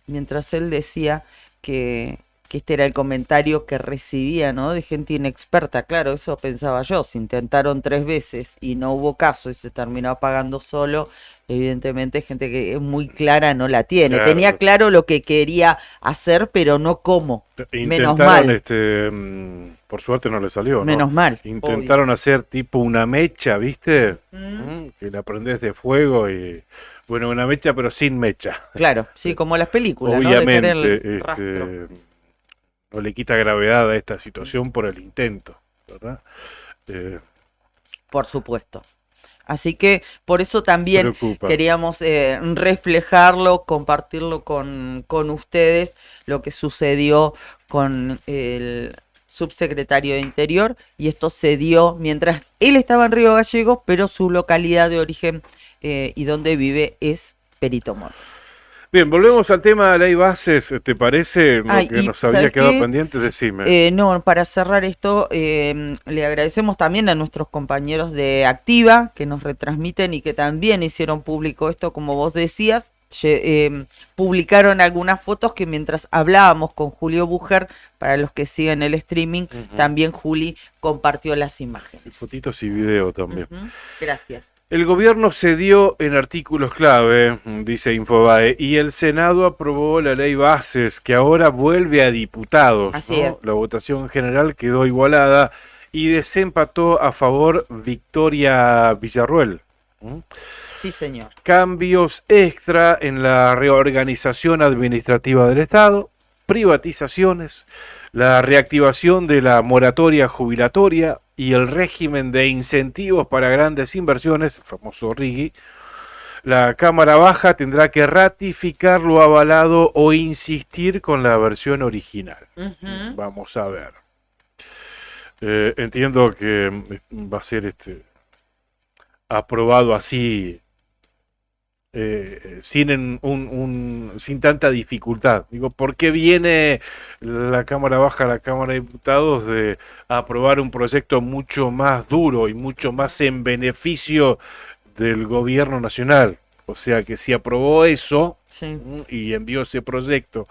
mientras él decía que este era el comentario que recibía, ¿no? De gente inexperta. Claro, eso pensaba yo. Si intentaron 3 veces y no hubo caso y se terminó apagando solo, evidentemente gente que es muy clara no la tiene. Claro. Tenía claro lo que quería hacer, pero no cómo. Menos mal. Por suerte no le salió, ¿no? Menos mal. Intentaron hacer tipo una mecha, ¿viste? Que la prendés de fuego y... Bueno, una mecha pero sin mecha. Claro, sí, como las películas, obviamente, ¿no? Dejar el no le quita gravedad a esta situación por el intento, ¿verdad? Por supuesto. Así que por eso también queríamos reflejarlo, compartirlo con ustedes, lo que sucedió con el subsecretario de Interior, y esto se dio mientras él estaba en Río Gallegos, pero su localidad de origen y donde vive es Perito Moreno. Bien, volvemos al tema de ley bases, ¿te parece? Lo que nos había quedado pendiente, decime. No, para cerrar esto, le agradecemos también a nuestros compañeros de Activa, que nos retransmiten y que también hicieron público esto, como vos decías. Publicaron algunas fotos que mientras hablábamos con Julio Búger, para los que siguen el streaming, también Juli compartió las imágenes. Fotitos y video también. Gracias. El gobierno cedió en artículos clave, dice Infobae, y el Senado aprobó la ley bases, que ahora vuelve a diputados. Así es. La votación general quedó igualada y desempató a favor Victoria Villarruel. Sí, señor. Cambios extra en la reorganización administrativa del Estado, privatizaciones, la reactivación de la moratoria jubilatoria y el régimen de incentivos para grandes inversiones, el famoso RIGI. La Cámara Baja tendrá que ratificar lo avalado o insistir con la versión original. Vamos a ver. Entiendo que va a ser aprobado así, sin tanta dificultad. Digo, ¿por qué viene la Cámara Baja a la Cámara de Diputados de aprobar un proyecto mucho más duro y mucho más en beneficio del gobierno nacional? O sea que si aprobó eso y envió ese proyecto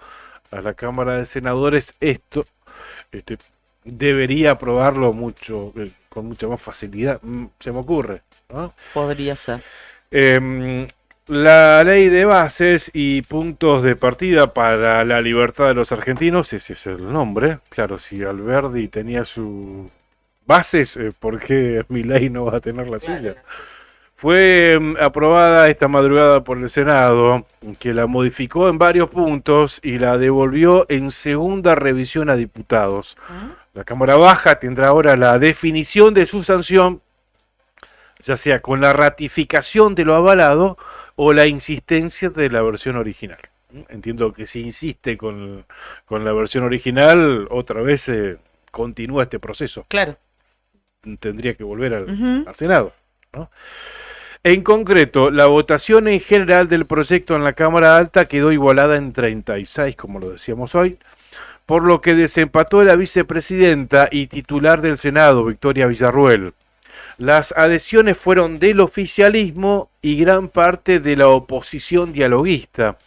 a la Cámara de Senadores, esto debería aprobarlo con mucha más facilidad, se me ocurre, ¿no? Podría ser. La ley de bases y puntos de partida para la libertad de los argentinos, ese es el nombre. Claro, si Alberdi tenía sus bases, ¿por qué Milei no va a tener la suya? Fue aprobada esta madrugada por el Senado, que la modificó en varios puntos y la devolvió en segunda revisión a diputados. La Cámara Baja tendrá ahora la definición de su sanción, ya sea con la ratificación de lo avalado o la insistencia de la versión original. Entiendo que si insiste con la versión original, otra vez continúa este proceso. Claro. Tendría que volver al Senado, ¿no? En concreto, la votación en general del proyecto en la Cámara Alta quedó igualada en 36, como lo decíamos hoy, por lo que desempató la vicepresidenta y titular del Senado, Victoria Villarruel. Las adhesiones fueron del oficialismo y gran parte de la oposición dialoguista,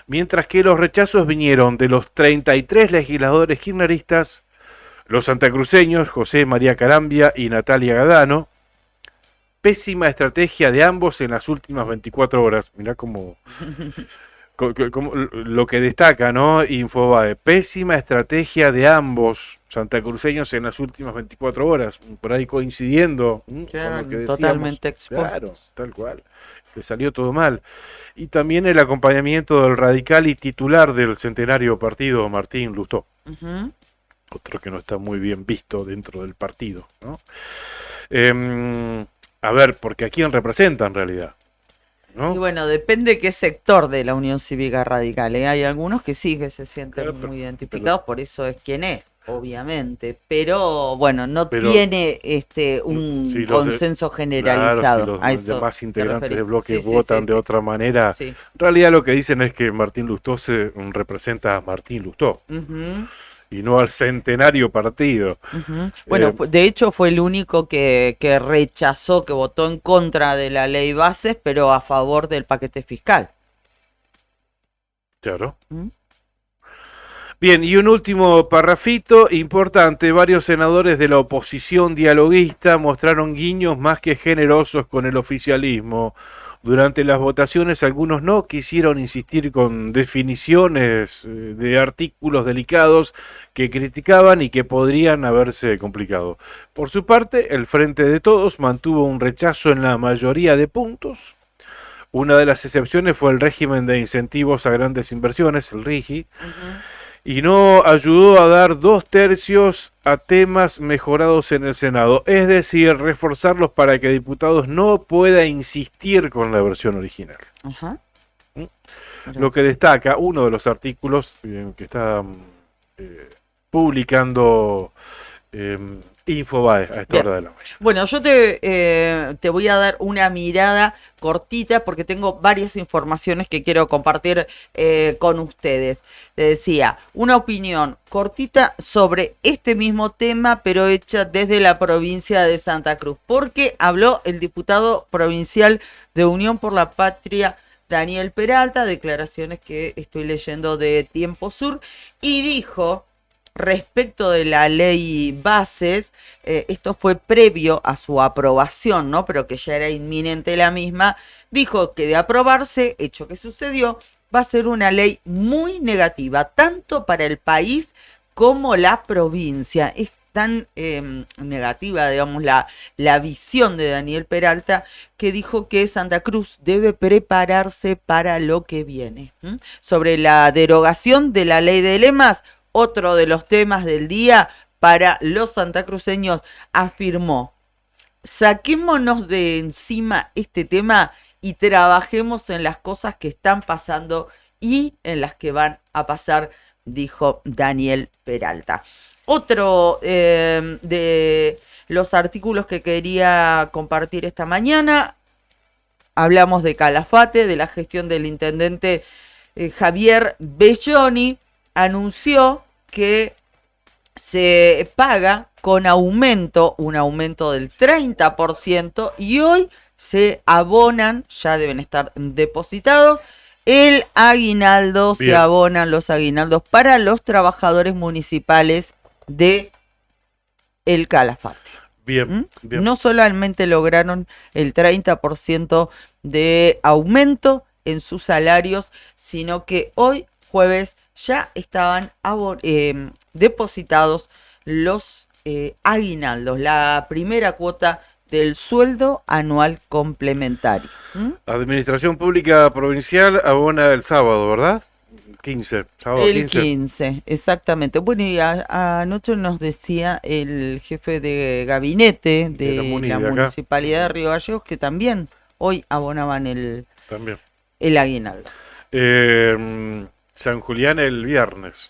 mientras que los rechazos vinieron de los 33 legisladores kirchneristas, los santacruceños José María Carambia y Natalia Gadano. Pésima estrategia de ambos en las últimas 24 horas. Mirá cómo lo que destaca, ¿no? Infobae. Pésima estrategia de ambos santacruceños en las últimas 24 horas. Por ahí coincidiendo con lo que decíamos. Totalmente expuestos. Claro, tal cual. Le salió todo mal. Y también el acompañamiento del radical y titular del centenario partido, Martín Lustó. Otro que no está muy bien visto dentro del partido, ¿no? A ver, porque ¿a quién representa en realidad? ¿No? Y bueno, depende qué sector de la Unión Cívica Radical, ¿eh? Hay algunos que sí que se sienten muy identificados, por eso es quien es, obviamente. Pero bueno, no tiene un consenso generalizado. Claro, si a los eso demás integrantes del bloque sí, votan de otra manera. En realidad lo que dicen es que Martín Lustó se representa a Martín Lustó. Y no al centenario partido. Bueno, de hecho fue el único que rechazó, que votó en contra de la ley bases, pero a favor del paquete fiscal. Claro. Bien, y un último parrafito importante. Varios senadores de la oposición dialoguista mostraron guiños más que generosos con el oficialismo. Durante las votaciones algunos no quisieron insistir con definiciones de artículos delicados que criticaban y que podrían haberse complicado. Por su parte, el Frente de Todos mantuvo un rechazo en la mayoría de puntos. Una de las excepciones fue el régimen de incentivos a grandes inversiones, el RIGI, y no ayudó a dar 2/3 a temas mejorados en el Senado, es decir, reforzarlos para que diputados no pueda insistir con la versión original. Lo que destaca uno de los artículos que está publicando Infobae a esta hora de la mañana. Bueno, yo te voy a dar una mirada cortita porque tengo varias informaciones que quiero compartir con ustedes. Te decía, una opinión cortita sobre este mismo tema, pero hecha desde la provincia de Santa Cruz, porque habló el diputado provincial de Unión por la Patria, Daniel Peralta, declaraciones que estoy leyendo de Tiempo Sur, y dijo respecto de la ley bases, esto fue previo a su aprobación, ¿no? Pero que ya era inminente la misma, dijo que de aprobarse, hecho que sucedió, va a ser una ley muy negativa, tanto para el país como la provincia. Es tan negativa, digamos, la visión de Daniel Peralta, que dijo que Santa Cruz debe prepararse para lo que viene. Sobre la derogación de la ley de lemas, otro de los temas del día para los santacruceños, afirmó: saquémonos de encima este tema y trabajemos en las cosas que están pasando y en las que van a pasar, dijo Daniel Peralta. Otro de los artículos que quería compartir esta mañana, hablamos de Calafate, de la gestión del intendente Javier Belloni. Anunció que se paga con aumento, un aumento del 30%, y hoy se abonan, ya deben estar depositados, el aguinaldo. Bien. Se abonan los aguinaldos para los trabajadores municipales de El Calafate. Bien, bien. No solamente lograron el 30% de aumento en sus salarios, sino que hoy, jueves, ya estaban depositados los aguinaldos, la primera cuota del sueldo anual complementario. Administración Pública Provincial abona el sábado, ¿verdad? 15, sábado el 15. 15, exactamente. Bueno, y anoche nos decía el jefe de gabinete de la Municipalidad de Río Gallegos que también hoy abonaban el aguinaldo. San Julián el viernes.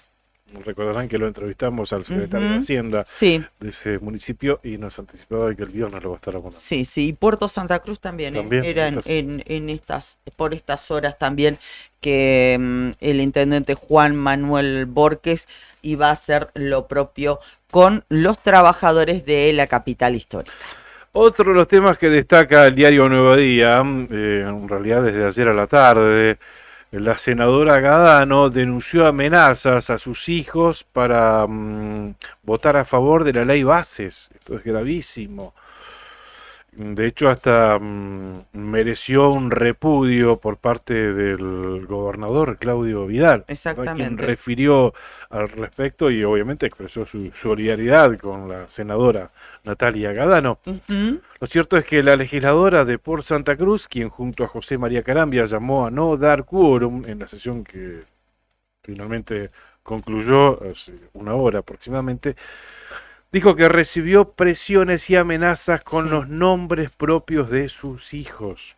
Recordarán que lo entrevistamos al secretario de Hacienda de ese municipio y nos anticipaba que el viernes lo va a estar abonando. Sí, y Puerto Santa Cruz también. Era por estas horas también que el intendente Juan Manuel Borges iba a hacer lo propio con los trabajadores de la capital histórica. Otro de los temas que destaca el diario Nuevo Día, en realidad desde ayer a la tarde, la senadora Gadano denunció amenazas a sus hijos para votar a favor de la ley Bases. Esto es gravísimo. De hecho, hasta mereció un repudio por parte del gobernador Claudio Vidal, Exactamente. quien refirió al respecto y obviamente expresó su solidaridad con la senadora Natalia Gadano. Ujú. Lo cierto es que la legisladora de Por Santa Cruz, quien junto a José María Carambia llamó a no dar quórum en la sesión que finalmente concluyó hace una hora aproximadamente, dijo que recibió presiones y amenazas con Sí. los nombres propios de sus hijos.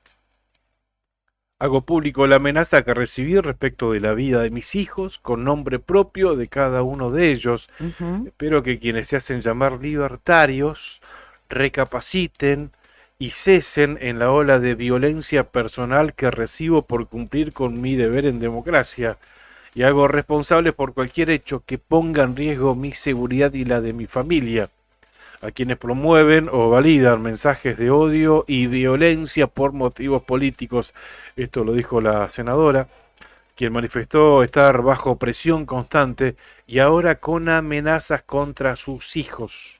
Hago público la amenaza que recibí respecto de la vida de mis hijos con nombre propio de cada uno de ellos. Ujú. Espero que quienes se hacen llamar libertarios recapaciten y cesen en la ola de violencia personal que recibo por cumplir con mi deber en democracia. Y hago responsable por cualquier hecho que ponga en riesgo mi seguridad y la de mi familia. A quienes promueven o validan mensajes de odio y violencia por motivos políticos. Esto lo dijo la senadora, quien manifestó estar bajo presión constante y ahora con amenazas contra sus hijos.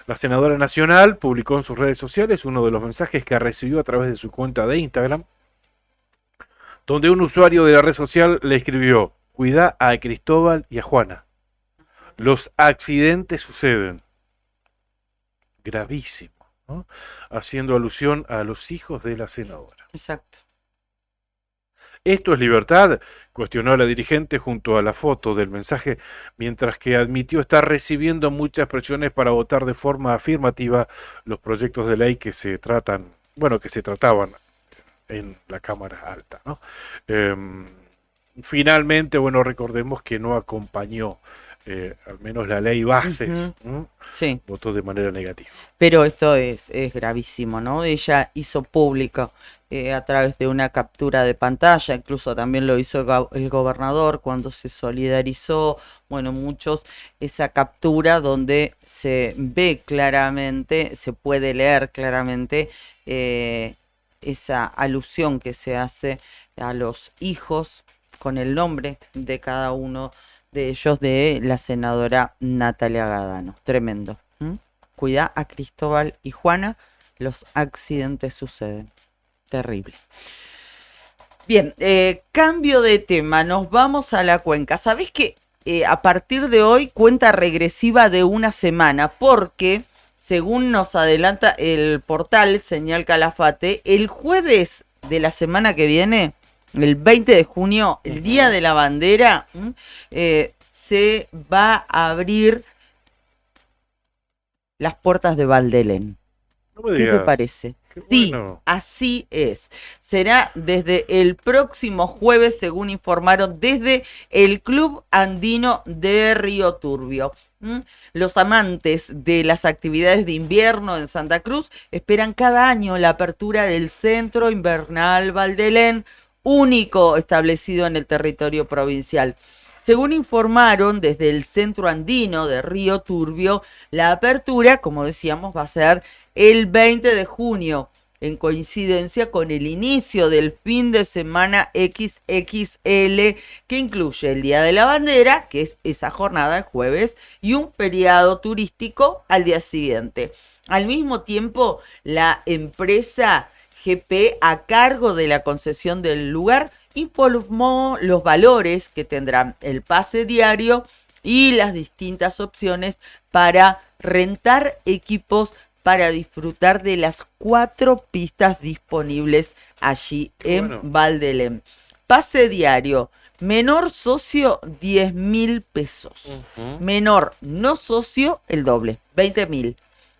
La senadora nacional publicó en sus redes sociales uno de los mensajes que recibió a través de su cuenta de Instagram, donde un usuario de la red social le escribió: cuida a Cristóbal y a Juana. Los accidentes suceden. Gravísimo, ¿no? Haciendo alusión a los hijos de la senadora. Exacto. ¿Esto es libertad?, cuestionó la dirigente junto a la foto del mensaje, mientras que admitió estar recibiendo muchas presiones para votar de forma afirmativa los proyectos de ley que se trataban en la Cámara Alta, ¿no? Finalmente, recordemos que no acompañó al menos la ley Bases, Ujú. ¿no? Sí. Votó de manera negativa. Pero esto es gravísimo, ¿no? Ella hizo público a través de una captura de pantalla, incluso también lo hizo el gobernador cuando se solidarizó, muchos, esa captura donde se ve claramente, se puede leer claramente esa alusión que se hace a los hijos con el nombre de cada uno de ellos, de la senadora Natalia Gadano. Tremendo. Cuida a Cristóbal y Juana, los accidentes suceden. Terrible. Bien, cambio de tema, nos vamos a la cuenca. ¿Sabés que a partir de hoy cuenta regresiva de una semana? Porque, según nos adelanta el portal Señal Calafate, el jueves de la semana que viene, el 20 de junio, el Día de la Bandera, se va a abrir las puertas de Valdelén. No me ¿Qué te digas. parece? Qué Sí, bueno. así es. Será desde el próximo jueves, según informaron desde el Club Andino de Río Turbio. Los amantes de las actividades de invierno en Santa Cruz esperan cada año la apertura del Centro Invernal Valdelén, único establecido en el territorio provincial. Según informaron desde el Centro Andino de Río Turbio, la apertura, como decíamos, va a ser el 20 de junio, en coincidencia con el inicio del fin de semana XXL, que incluye el Día de la Bandera, que es esa jornada el jueves, y un feriado turístico al día siguiente. Al mismo tiempo, la empresa GP, a cargo de la concesión del lugar, informó los valores que tendrán el pase diario y las distintas opciones para rentar equipos para disfrutar de las 4 pistas disponibles allí en Valdelén. Pase diario, menor socio 10.000 pesos, menor no socio el doble, 20.000,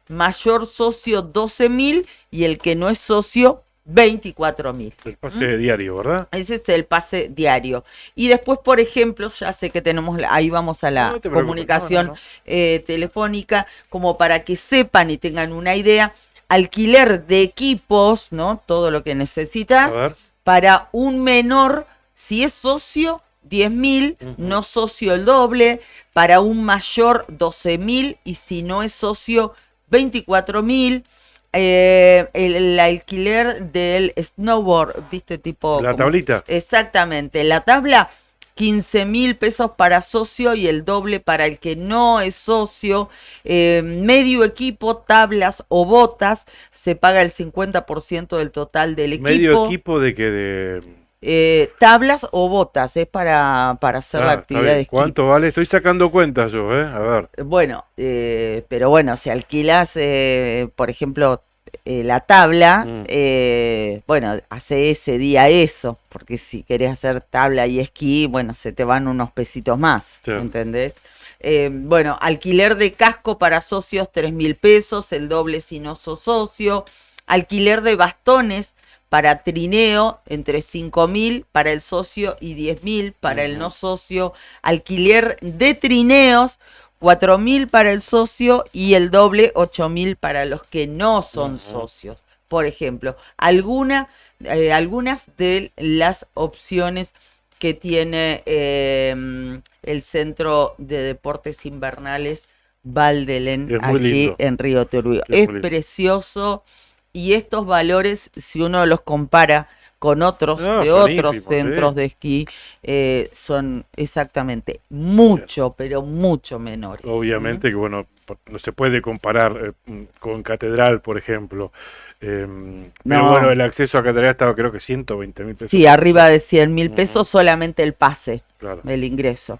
mayor socio 12.000 y el que no es socio 24.000. El pase diario, ¿verdad? Ese es el pase diario. Y después, por ejemplo, ya sé que tenemos, ahí vamos a la comunicación telefónica, como para que sepan y tengan una idea, alquiler de equipos, ¿no? Todo lo que necesitas, para un menor, si es socio, 10.000, no socio el doble, para un mayor 12.000 y si no es socio 24.000. El alquiler del snowboard, ¿viste? Tipo... La tablita. Exactamente, la tabla, 15.000 pesos para socio y el doble para el que no es socio. Medio equipo, tablas o botas, se paga el 50% del total del equipo. ¿Medio equipo de que Tablas o botas, es para hacer la actividad de esquí. ¿Cuánto vale? Estoy sacando cuentas yo, a ver. Bueno, pero bueno, si alquilas, por ejemplo, la tabla, bueno, hace ese día eso, porque si querés hacer tabla y esquí, bueno, se te van unos pesitos más, Sí. ¿entendés? Bueno, alquiler de casco para socios, 3.000 pesos, el doble si no sos socio. Alquiler de bastones para trineo, entre 5.000 para el socio y 10.000 para el no socio. Alquiler de trineos, 4.000 para el socio y el doble, 8.000 para los que no son socios. Por ejemplo, algunas de las opciones que tiene el Centro de Deportes Invernales Valdelén, Es muy allí lindo. en Río Turbio. Es Es muy lindo. precioso, y estos valores, si uno los compara con otros No, de son otros ínfimos, centros sí. de esquí, son exactamente mucho, pero mucho menores. Obviamente que, bueno, no se puede comparar con Catedral, por ejemplo. Pero No. bueno, el acceso a Catedral estaba creo que 120.000 pesos. Sí, arriba de 100.000 pesos solamente el pase, Claro. el ingreso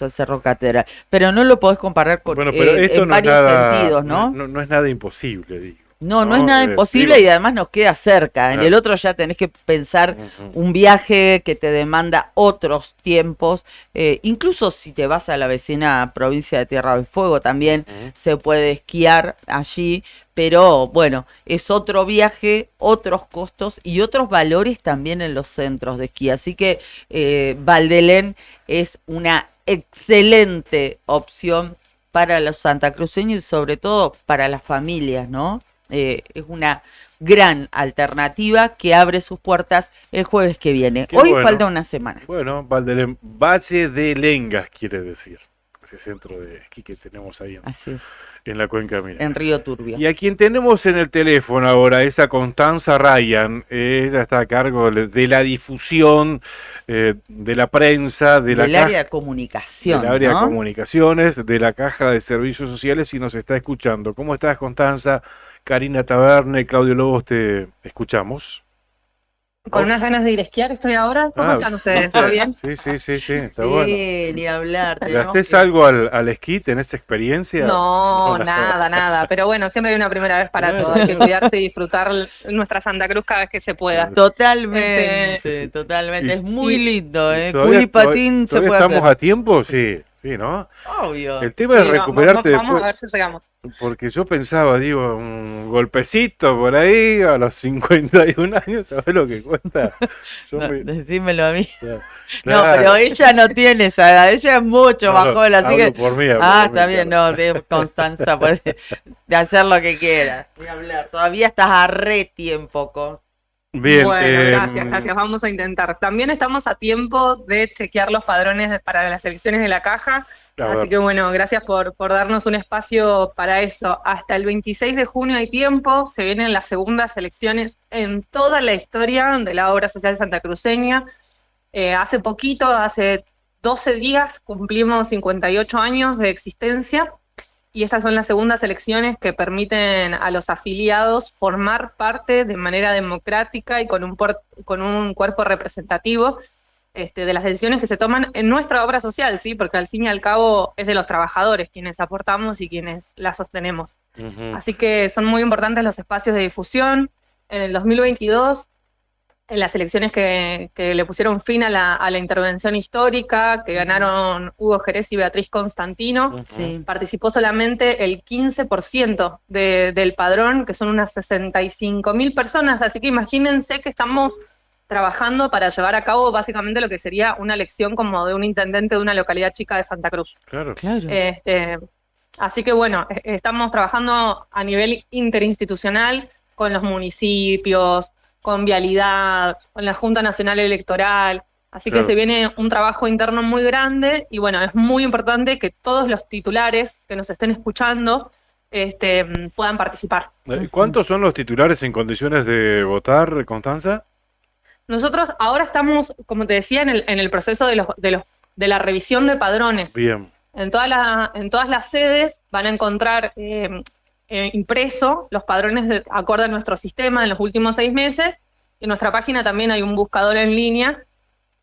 al Cerro Catedral. Pero no lo podés comparar con Bueno, pero esto en no es varios nada, sentidos, ¿no? no es nada imposible, digo. No es nada imposible, digo, y además nos queda cerca. En Claro. el otro ya tenés que pensar un viaje que te demanda otros tiempos. Incluso si te vas a la vecina provincia de Tierra del Fuego también se puede esquiar allí. Pero bueno, es otro viaje, otros costos y otros valores también en los centros de esquí. Así que Valdelén es una excelente opción para los santacruceños y sobre todo para las familias, ¿no? Es una gran alternativa que abre sus puertas el jueves que viene. Qué Hoy bueno. falta una semana. Bueno, Valdelén, Valle de Lengas quiere decir. Ese centro de esquí que tenemos ahí Así es, en la cuenca minera. en Río Turbio. Y a quien tenemos en el teléfono ahora es a Constanza Ryan. Ella está a cargo de la difusión, de la prensa, de la Del área de comunicación, del área de ¿no? comunicaciones, de la Caja de Servicios Sociales, y nos está escuchando. ¿Cómo estás, Constanza? Karina Taberne, Claudio Lobos, te escuchamos. Con unas ganas de ir a esquiar estoy ahora. ¿Cómo están ustedes? ¿Todo bien? Sí, está Sí, bueno. ni hablar. ¿Le tenemos haces que- algo al esquí? ¿Tenés experiencia? No, nada. Pero bueno, siempre hay una primera vez para todo. Hay que cuidarse y disfrutar nuestra Santa Cruz cada vez que se pueda. Totalmente, Sí. totalmente. Y- Es muy lindo, ¿eh? ¿Todavía- Culipatín se todavía puede estamos hacer. a tiempo? Sí, ¿no? Obvio. El tema es Sí, recuperarte vamos después, a ver si llegamos. porque yo pensaba, digo, un golpecito por ahí a los 51 años, ¿sabés lo que cuesta? Yo No, me- decímelo a mí. Claro. No, pero ella no tiene esa edad, ella es mucho No, más no, joven, así hablo que... por mí, hablo Ah, por mí, está bien, claro. no, de Constanza puede de hacer lo que quiera. Voy a hablar. Todavía estás a re tiempo, Bien, Bueno, gracias. Vamos a intentar. También estamos a tiempo de chequear los padrones para las elecciones de la caja. A ver. Así que bueno, gracias por darnos un espacio para eso. Hasta el 26 de junio hay tiempo. Se vienen las segundas elecciones en toda la historia de la obra social santacruceña. Hace poquito, hace 12 días, cumplimos 58 años de existencia. Y estas son las segundas elecciones que permiten a los afiliados formar parte de manera democrática y con un cuerpo representativo de las decisiones que se toman en nuestra obra social, ¿sí? Porque al fin y al cabo es de los trabajadores quienes aportamos y quienes la sostenemos. Así que son muy importantes los espacios de difusión. En el 2022, en las elecciones que le pusieron fin a la intervención histórica, que ganaron Hugo Jerez y Beatriz Constantino, sí. participó solamente el 15% del padrón, que son unas 65.000 personas, así que imagínense que estamos trabajando para llevar a cabo básicamente lo que sería una elección como de un intendente de una localidad chica de Santa Cruz. Claro. Así que bueno, estamos trabajando a nivel interinstitucional con los municipios, con Vialidad, con la Junta Nacional Electoral, así Claro. que se viene un trabajo interno muy grande y bueno, es muy importante que todos los titulares que nos estén escuchando puedan participar. ¿Cuántos son los titulares en condiciones de votar, Constanza? Nosotros ahora estamos, como te decía, en el proceso de la revisión de padrones. Bien. En todas las sedes van a encontrar impreso los padrones acorde a nuestro sistema en los últimos 6 meses. En nuestra página también hay un buscador en línea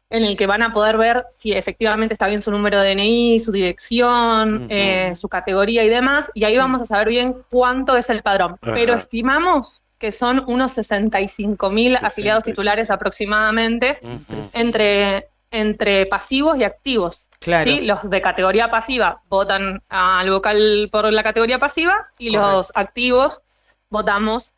en el que van a poder ver si efectivamente está bien su número de DNI, su dirección, su categoría y demás, y ahí vamos a saber bien cuánto es el padrón. Ajá. Pero estimamos que son unos 65.000 afiliados titulares aproximadamente, entre pasivos y activos. Claro. ¿Sí? Los de categoría pasiva votan al vocal por la categoría pasiva y los activos votamos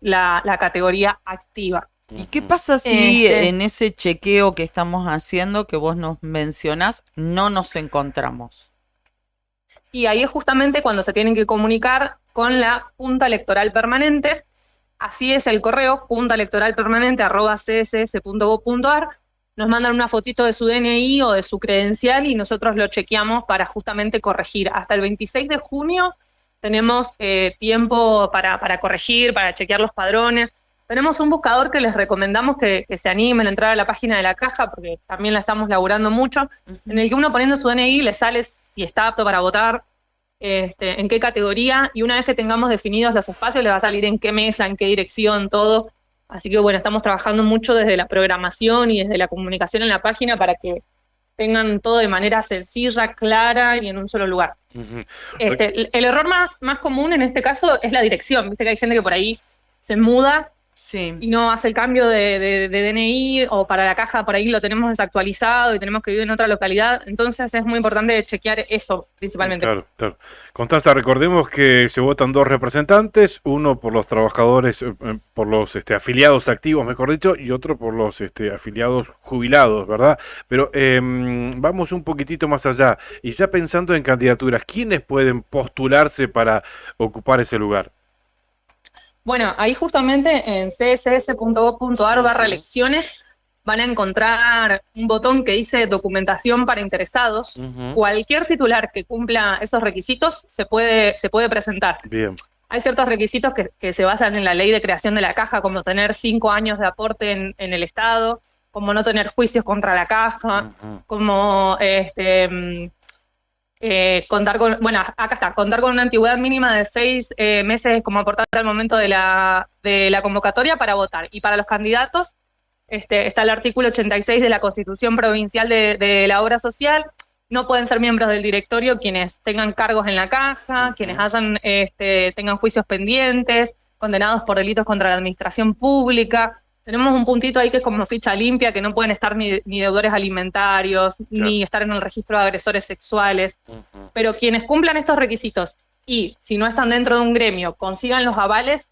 la categoría activa. ¿Y qué pasa si en ese chequeo que estamos haciendo, que vos nos mencionás, no nos encontramos? Y ahí es justamente cuando se tienen que comunicar con la Junta Electoral Permanente. Así es el correo, juntaelectoralpermanente@css.gov.ar. Nos mandan una fotito de su DNI o de su credencial y nosotros lo chequeamos para justamente corregir. Hasta el 26 de junio tenemos tiempo para corregir, para chequear los padrones. Tenemos un buscador que les recomendamos que se animen a entrar a la página de la caja, porque también la estamos laburando mucho, en el que uno poniendo su DNI le sale si está apto para votar, en qué categoría, y una vez que tengamos definidos los espacios, le va a salir en qué mesa, en qué dirección, todo. Así que bueno, estamos trabajando mucho desde la programación y desde la comunicación en la página para que tengan todo de manera sencilla, clara y en un solo lugar. El error más común en este caso es la dirección. Viste que hay gente que por ahí se muda y no hace el cambio de DNI, o para la caja por ahí lo tenemos desactualizado y tenemos que vivir en otra localidad. Entonces es muy importante chequear eso principalmente. Claro, claro. Constanza, recordemos que se votan 2 representantes, uno por los trabajadores, por los afiliados activos, mejor dicho, y otro por los afiliados jubilados, ¿verdad? Pero vamos un poquitito más allá, y ya pensando en candidaturas, ¿quiénes pueden postularse para ocupar ese lugar? Bueno, ahí justamente en css.gov.ar/elecciones van a encontrar un botón que dice documentación para interesados. Cualquier titular que cumpla esos requisitos se puede presentar. Bien. Hay ciertos requisitos que se basan en la ley de creación de la caja, como tener 5 años de aporte en el Estado, como no tener juicios contra la caja, como contar con, bueno, acá está, contar con una antigüedad mínima de 6 meses como aportante al momento de la convocatoria para votar. Y para los candidatos está el artículo 86 de la Constitución Provincial de la Obra Social. No pueden ser miembros del directorio quienes tengan cargos en la caja, quienes tengan juicios pendientes, condenados por delitos contra la administración pública. Tenemos un puntito ahí que es como ficha limpia, que no pueden estar ni deudores alimentarios, ni estar en el registro de agresores sexuales. Pero quienes cumplan estos requisitos y, si no están dentro de un gremio, consigan los avales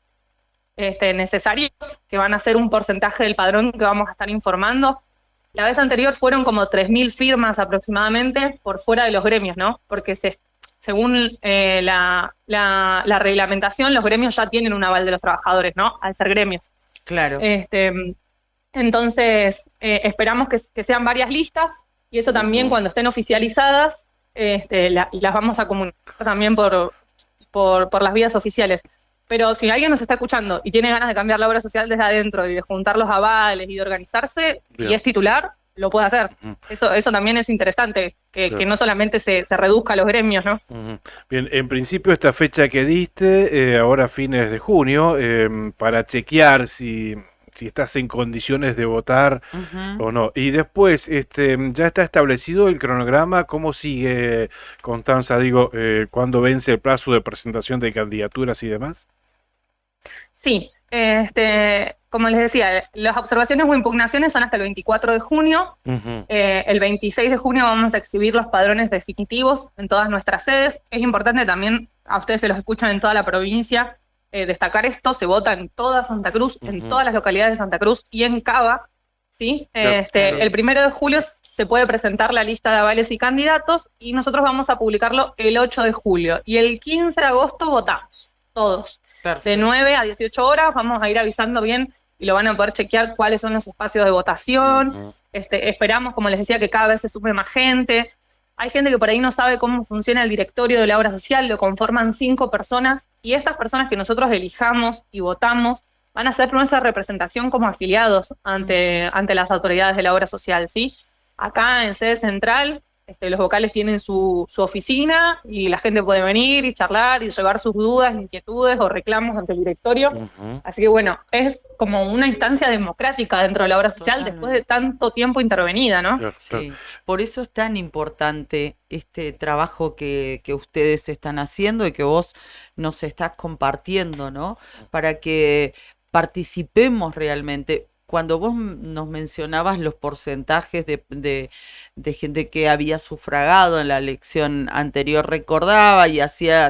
necesarios, que van a ser un porcentaje del padrón que vamos a estar informando. La vez anterior fueron como 3.000 firmas aproximadamente por fuera de los gremios, ¿no? Porque según la reglamentación, los gremios ya tienen un aval de los trabajadores, ¿no? Al ser gremios. Claro. Entonces, esperamos que sean varias listas, y eso también cuando estén oficializadas, las vamos a comunicar también por las vías oficiales. Pero si alguien nos está escuchando y tiene ganas de cambiar la obra social desde adentro y de juntar los avales y de organizarse, y es titular, lo puede hacer. Eso también es interesante, que no solamente se reduzca a los gremios, ¿no? Bien, en principio esta fecha que diste, ahora fines de junio, para chequear si estás en condiciones de votar o no. Y después, ya está establecido el cronograma. ¿Cómo sigue, Constanza? Digo, ¿cuándo vence el plazo de presentación de candidaturas y demás? Sí, como les decía, las observaciones o impugnaciones son hasta el 24 de junio. El 26 de junio vamos a exhibir los padrones definitivos en todas nuestras sedes. Es importante también, a ustedes que los escuchan en toda la provincia, destacar esto: se vota en toda Santa Cruz, en todas las localidades de Santa Cruz y en Cava, ¿sí? El 1 de julio se puede presentar la lista de avales y candidatos, y nosotros vamos a publicarlo el 8 de julio. Y el 15 de agosto votamos, todos. Perfecto. De 9 a 18 horas vamos a ir avisando bien, y lo van a poder chequear cuáles son los espacios de votación. Esperamos, como les decía, que cada vez se sume más gente. hay gente que por ahí no sabe cómo funciona el directorio de la obra social, lo conforman 5 personas, y estas personas que nosotros elijamos y votamos van a ser nuestra representación como afiliados ante las autoridades de la obra social, ¿sí? Acá en sede central, los vocales tienen su oficina y la gente puede venir y charlar y llevar sus dudas, inquietudes o reclamos ante el directorio. Así que bueno, es como una instancia democrática dentro de la obra social. Totalmente. Después de tanto tiempo intervenida, ¿no? Sí. Por eso es tan importante este trabajo que ustedes están haciendo y que vos nos estás compartiendo, ¿no? Para que participemos realmente. Cuando vos nos mencionabas los porcentajes de gente que había sufragado en la elección anterior, recordaba y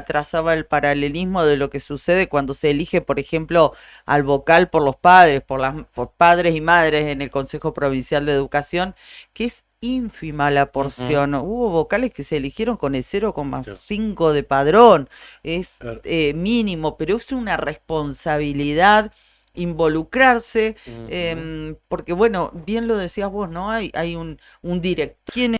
trazaba el paralelismo de lo que sucede cuando se elige, por ejemplo, al vocal por los padres, por padres y madres en el Consejo Provincial de Educación, que es ínfima la porción. Hubo vocales que se eligieron con el 0,5 de padrón, es mínimo, pero es una responsabilidad involucrarse, porque bueno, bien lo decías vos, ¿no? Hay un director. ¿Quién es?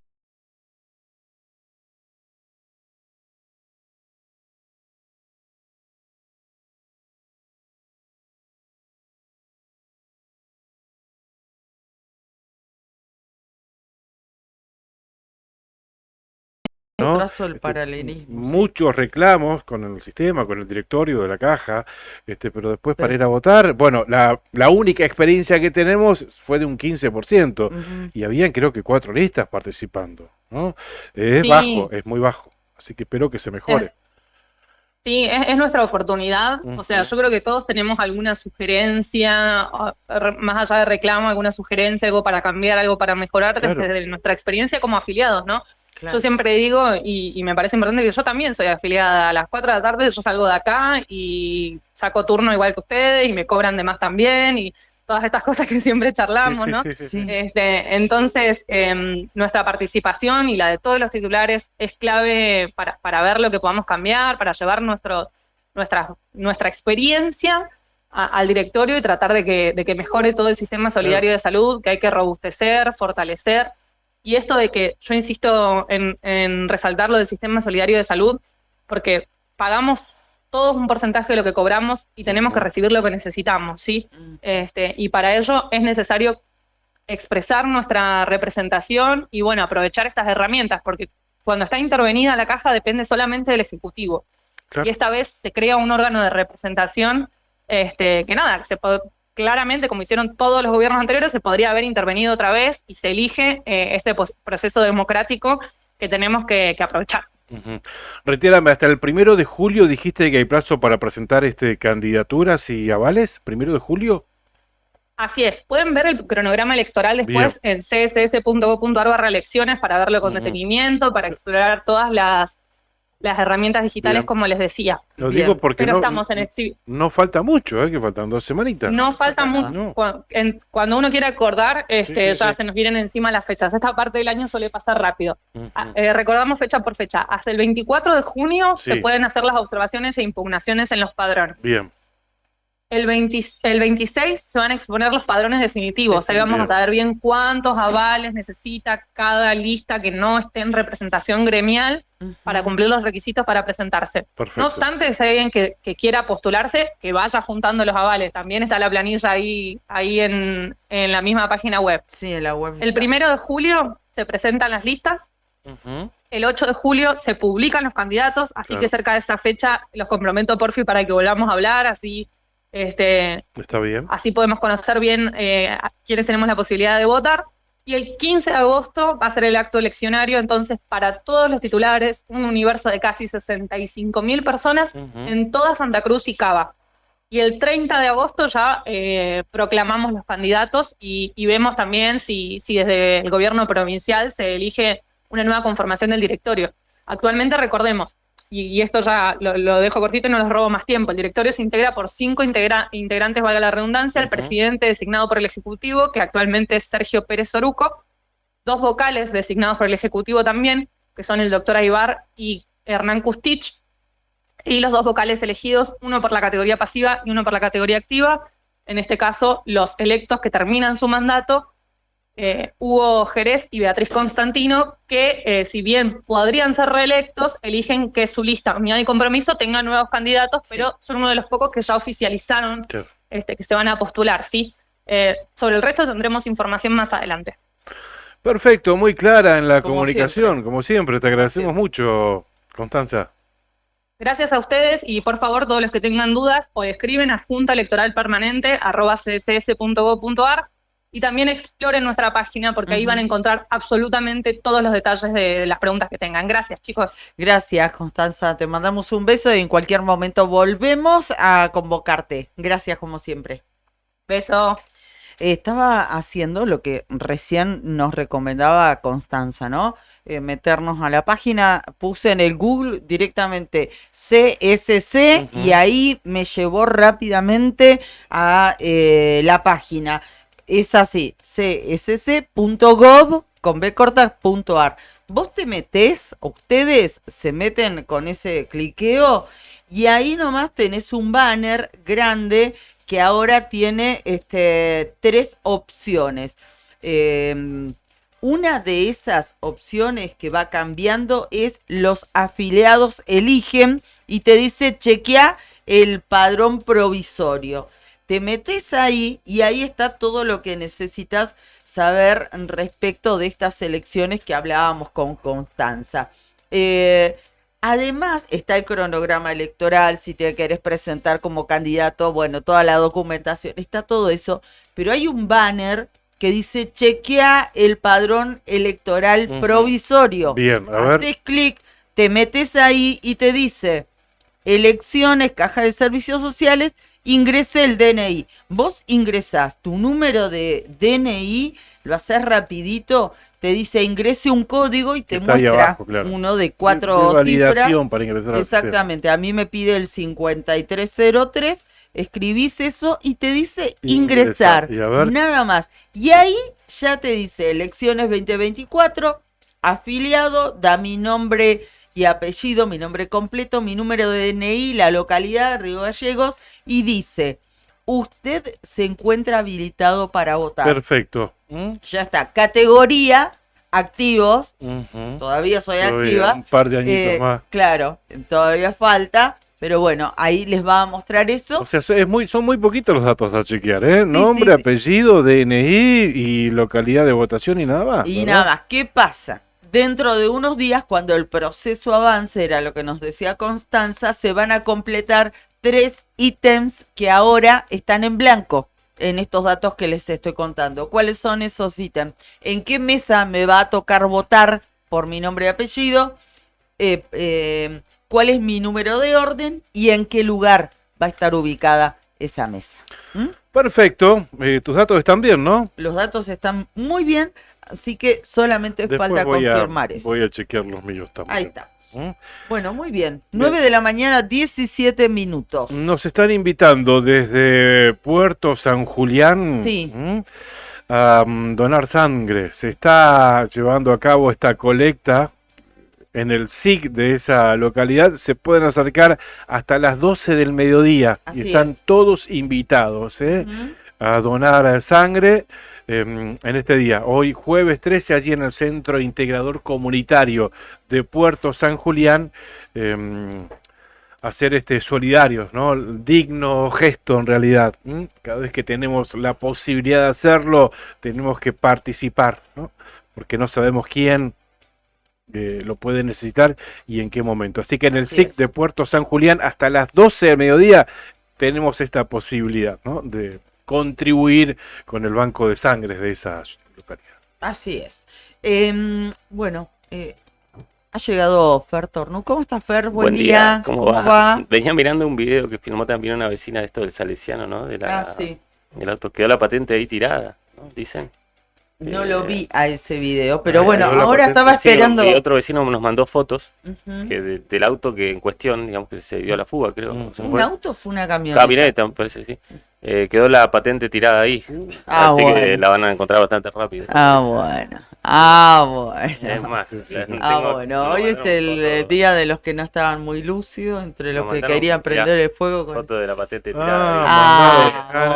¿No? Trazo el paralelismo. Muchos reclamos con el sistema, con el directorio de la caja, pero después para ir a votar, bueno, la única experiencia que tenemos fue de un 15%, y habían creo que 4 listas participando, ¿no? Es bajo, es muy bajo, así que espero que se mejore. Sí, es nuestra oportunidad. O sea, yo creo que todos tenemos alguna sugerencia, más allá de reclamo, alguna sugerencia, algo para cambiar, algo para mejorar, desde nuestra experiencia como afiliados, ¿no? Claro. Yo siempre digo, y me parece importante, que yo también soy afiliada. A las 4 de la tarde yo salgo de acá y saco turno igual que ustedes y me cobran de más también, y todas estas cosas que siempre charlamos, ¿no? Sí. Entonces, nuestra participación y la de todos los titulares es clave para ver lo que podamos cambiar, para llevar nuestra experiencia al directorio y tratar de que mejore todo el sistema solidario de salud, que hay que robustecer, fortalecer. Y esto de que yo insisto en resaltar lo del sistema solidario de salud, porque pagamos todos un porcentaje de lo que cobramos y tenemos que recibir lo que necesitamos, ¿sí? Y para ello es necesario expresar nuestra representación y, bueno, aprovechar estas herramientas, porque cuando está intervenida la caja depende solamente del Ejecutivo. Claro. Y esta vez se crea un órgano de representación que nada, claramente, como hicieron todos los gobiernos anteriores, se podría haber intervenido otra vez y se elige este proceso democrático que tenemos que aprovechar. Retírame, hasta el 1 de julio dijiste que hay plazo para presentar candidaturas y avales, 1 de julio. Así es, pueden ver el cronograma electoral después en css.gov.ar/elecciones para verlo con detenimiento, para explorar todas las herramientas digitales, como les decía. Lo digo porque estamos no falta mucho, que faltan 2 semanitas. No falta mucho. Cuando uno quiere acordar, se nos vienen encima las fechas. Esta parte del año suele pasar rápido. Recordamos fecha por fecha. Hasta el 24 de junio se pueden hacer las observaciones e impugnaciones en los padrones. Bien. El 26 se van a exponer los padrones definitivos. Ahí vamos a saber bien cuántos avales necesita cada lista que no esté en representación gremial para cumplir los requisitos para presentarse. Perfecto. No obstante, si hay alguien que quiera postularse, que vaya juntando los avales. También está la planilla ahí en la misma página web. Sí, en la web. El 1 de julio se presentan las listas. El 8 de julio se publican los candidatos, así que cerca de esa fecha los comprometo, porfi, para que volvamos a hablar, así... Está bien. Así podemos conocer bien a quienes tenemos la posibilidad de votar. Y el 15 de agosto va a ser el acto eleccionario, entonces para todos los titulares, un universo de casi 65.000 personas en toda Santa Cruz y Cava. Y el 30 de agosto ya proclamamos los candidatos y vemos también si desde el gobierno provincial se elige una nueva conformación del directorio. Actualmente, recordemos, y esto ya lo dejo cortito y no les robo más tiempo, el directorio se integra por 5 integrantes, valga la redundancia, el presidente designado por el Ejecutivo, que actualmente es Sergio Pérez Oruco, 2 vocales designados por el Ejecutivo también, que son el doctor Aybar y Hernán Custich, y los 2 vocales elegidos, uno por la categoría pasiva y uno por la categoría activa, en este caso los electos que terminan su mandato Hugo Jerez y Beatriz Constantino, que si bien podrían ser reelectos, eligen que su lista Unidad y Compromiso tenga nuevos candidatos, pero son uno de los pocos que ya oficializaron que se van a postular, ¿sí? Sobre el resto tendremos información más adelante. Perfecto, muy clara en la Como comunicación, siempre. como siempre. Te agradecemos mucho, Constanza. Gracias a ustedes y por favor todos los que tengan dudas o escriben a juntaelectoralpermanente@css.gov.ar y también exploren nuestra página porque ahí van a encontrar absolutamente todos los detalles de las preguntas que tengan. Gracias, chicos. Gracias, Constanza. Te mandamos un beso y en cualquier momento volvemos a convocarte. Gracias, como siempre. Beso. Estaba haciendo lo que recién nos recomendaba Constanza, ¿no? Meternos a la página, puse en el Google directamente CSC y ahí me llevó rápidamente a la página. Es así, csc.gov.ar. Vos te metés, ustedes se meten con ese cliqueo y ahí nomás tenés un banner grande que ahora tiene 3 opciones. Una de esas opciones que va cambiando es los afiliados eligen y te dice chequea el padrón provisorio. Te metes ahí y ahí está todo lo que necesitas saber respecto de estas elecciones que hablábamos con Constanza. Además está el cronograma electoral, si te querés presentar como candidato, bueno, toda la documentación, está todo eso, pero hay un banner que dice chequea el padrón electoral provisorio. Bien, a ver. Haces clic, te metes ahí y te dice elecciones, caja de servicios sociales, ingrese el DNI. Vos ingresás tu número de DNI, lo haces rapidito, te dice ingrese un código y te Está ahí muestra abajo, claro. uno de De 4 validación cifras. para ingresar al Exactamente, a mí me pide el 5303, escribís eso y te dice ingresar, Y a ver. nada más. Y ahí ya te dice elecciones 2024, afiliado, da mi nombre y apellido, mi nombre completo, mi número de DNI, la localidad, Río Gallegos, y dice, usted se encuentra habilitado para votar. Perfecto. Ya está, categoría, activos, Ujú. todavía soy Todavía, activa. un par de añitos más. Claro, todavía falta, pero bueno, ahí les va a mostrar eso. O sea, son muy poquitos los datos a chequear, ¿eh? Sí, Nombre, sí, sí. apellido, DNI y localidad de votación y nada más. Y ¿verdad? nada más, ¿qué pasa? Dentro de unos días, cuando el proceso avance, era lo que nos decía Constanza, se van a completar 3 ítems que ahora están en blanco en estos datos que les estoy contando. ¿Cuáles son esos ítems? ¿En qué mesa me va a tocar votar por mi nombre y apellido? ¿Cuál es mi número de orden? ¿Y en qué lugar va a estar ubicada esa mesa? Perfecto. Tus datos están bien, ¿no? Los datos están muy bien, así que solamente Después falta voy confirmar eso. voy a chequear los míos también. Ahí está. ¿Mm? Bueno, muy bien. 9 de la mañana, 17 minutos. Nos están invitando desde Puerto San Julián Sí. a donar sangre. Se está llevando a cabo esta colecta en el SIC de esa localidad. Se pueden acercar hasta las 12 del mediodía Así y están es. todos invitados a donar sangre en este día. Hoy jueves 13 allí en el Centro Integrador Comunitario de Puerto San Julián. Hacer solidarios, ¿no? Digno gesto en realidad. Cada vez que tenemos la posibilidad de hacerlo, tenemos que participar, ¿no? Porque no sabemos quién lo puede necesitar y en qué momento. Así que en el SIC de Puerto San Julián hasta las 12 del mediodía tenemos esta posibilidad, ¿no? De contribuir con el banco de sangre de esa localidad. Así es. Bueno, ha llegado Fer Tornu. ¿Cómo está, Fer? Buen día. ¿Cómo va? Venía mirando un video que filmó también una vecina de esto del Salesiano, ¿no? Sí. El auto, quedó la patente ahí tirada, ¿no? Dicen. No lo vi a ese video, pero bueno, quedó la ahora patente. estaba Sí, esperando. y otro vecino nos mandó fotos Ujú. del auto que en cuestión, digamos que se dio a la fuga, creo. Se ¿Un fue. auto o fue una camioneta? Camioneta, me parece, sí. Quedó la patente tirada ahí. Ah, así que bueno. la van a encontrar bastante rápido. Ah, bueno. Bueno. Es más, Bueno, hoy es el día de los que no estaban muy lúcidos, entre los que querían prender el fuego con... foto de la patente tirada. Bueno.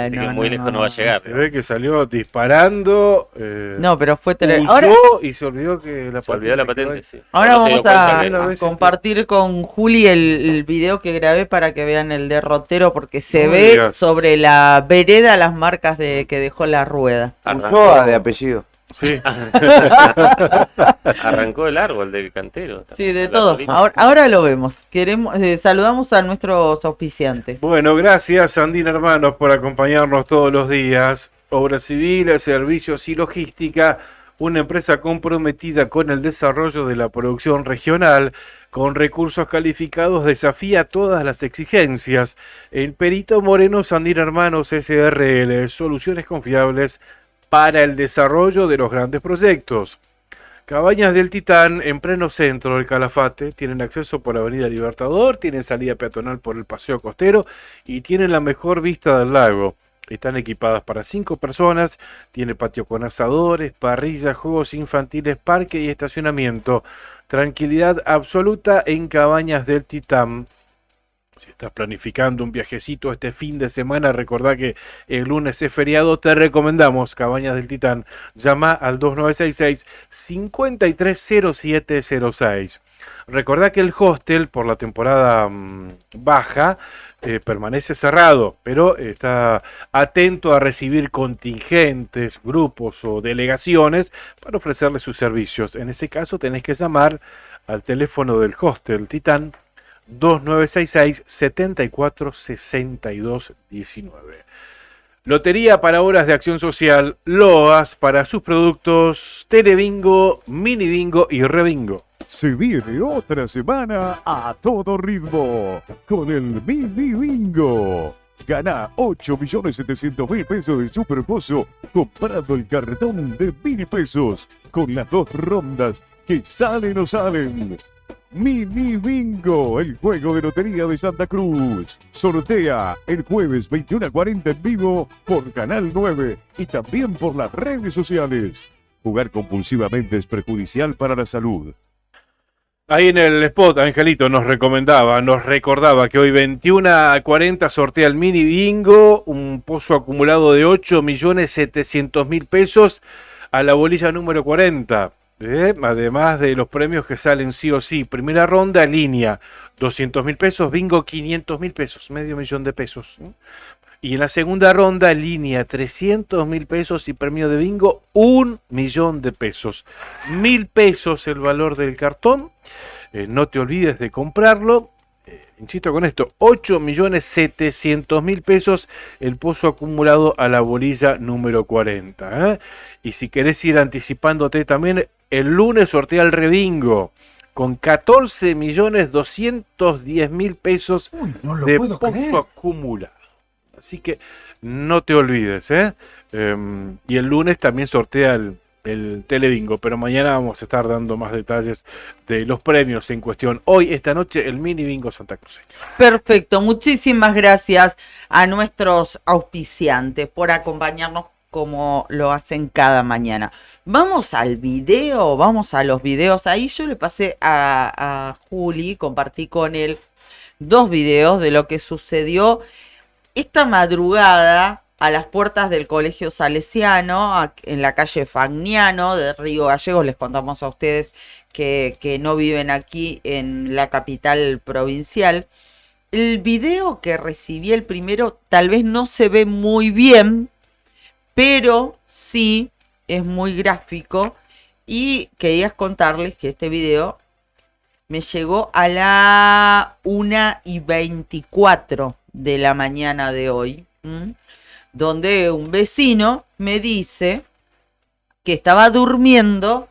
Así que muy lejos no va a llegar. Se ve que salió disparando. No, pero fue ahora y se olvidó que se olvidó la patente, sí. Ahora vamos a compartir con Juli el video que grabé para que vean el derrotero, porque se ve sobre la vereda las marcas que dejó la rueda. Ulloa de apellido. Sí. Arrancó el árbol del cantero. Sí, de todo. Ahora lo vemos. Saludamos a nuestros auspiciantes. Bueno, gracias Andina Hermanos por acompañarnos todos los días. Obras civiles, servicios y logística, una empresa comprometida con el desarrollo de la producción regional, con recursos calificados, desafía todas las exigencias. En Perito Moreno, Andina Hermanos SRL, soluciones confiables para el desarrollo de los grandes proyectos. Cabañas del Titán, en pleno centro del Calafate, tienen acceso por Avenida Libertador, tienen salida peatonal por el Paseo Costero y tienen la mejor vista del lago. Están equipadas para 5 personas, tiene patio con asadores, parrillas, juegos infantiles, parque y estacionamiento. Tranquilidad absoluta en Cabañas del Titán. Si estás planificando un viajecito este fin de semana, recordá que el lunes es feriado, te recomendamos Cabañas del Titán. Llama al 2966-530706. Recordá que el hostel por la temporada baja permanece cerrado, pero está atento a recibir contingentes, grupos o delegaciones para ofrecerles sus servicios. En ese caso tenés que llamar al teléfono del hostel Titán 2966-746219. Lotería para Horas de Acción Social, LOAS para sus productos Telebingo, Mini Bingo y Rebingo. Se viene otra semana a todo ritmo con el Mini Bingo. Gana 8.700.000 pesos de Superpozo comprando el cartón de Mini Pesos con las 2 rondas que salen o salen. Mini Bingo, el juego de lotería de Santa Cruz. Sortea el jueves 21:40 en vivo por Canal 9 y también por las redes sociales. Jugar compulsivamente es perjudicial para la salud. Ahí en el spot, Angelito nos recordaba que hoy 21:40 sortea el Mini Bingo, un pozo acumulado de 8.700.000 pesos a la bolilla número 40. Además de los premios que salen sí o sí. Primera ronda, línea, 200.000 pesos, bingo, 500.000 pesos, $500.000 de pesos. Y en la segunda ronda, línea, 300.000 pesos y premio de bingo, $1.000.000 de pesos. 1.000 pesos el valor del cartón. No te olvides de comprarlo. Insisto con esto, 8.700.000 pesos el pozo acumulado a la bolilla número 40. Y si querés ir anticipándote también, el lunes sortea el Rebingo con 14.210.000 pesos de pozo acumulado. Así que no te olvides. Y el lunes también sortea el Telebingo, pero mañana vamos a estar dando más detalles de los premios en cuestión. Hoy, esta noche, el Mini Bingo Santa Cruz. Perfecto, muchísimas gracias a nuestros auspiciantes por acompañarnos como lo hacen cada mañana. Vamos al video, vamos a los videos. Ahí yo le pasé a Juli, compartí con él 2 videos de lo que sucedió esta madrugada a las puertas del Colegio Salesiano, en la calle Fagnano de Río Gallegos. Les contamos a ustedes que no viven aquí en la capital provincial. El video que recibí el primero tal vez no se ve muy bien, pero sí es muy gráfico. Y quería contarles que este video me llegó a la 1:24 de la mañana de hoy, donde un vecino me dice que estaba durmiendo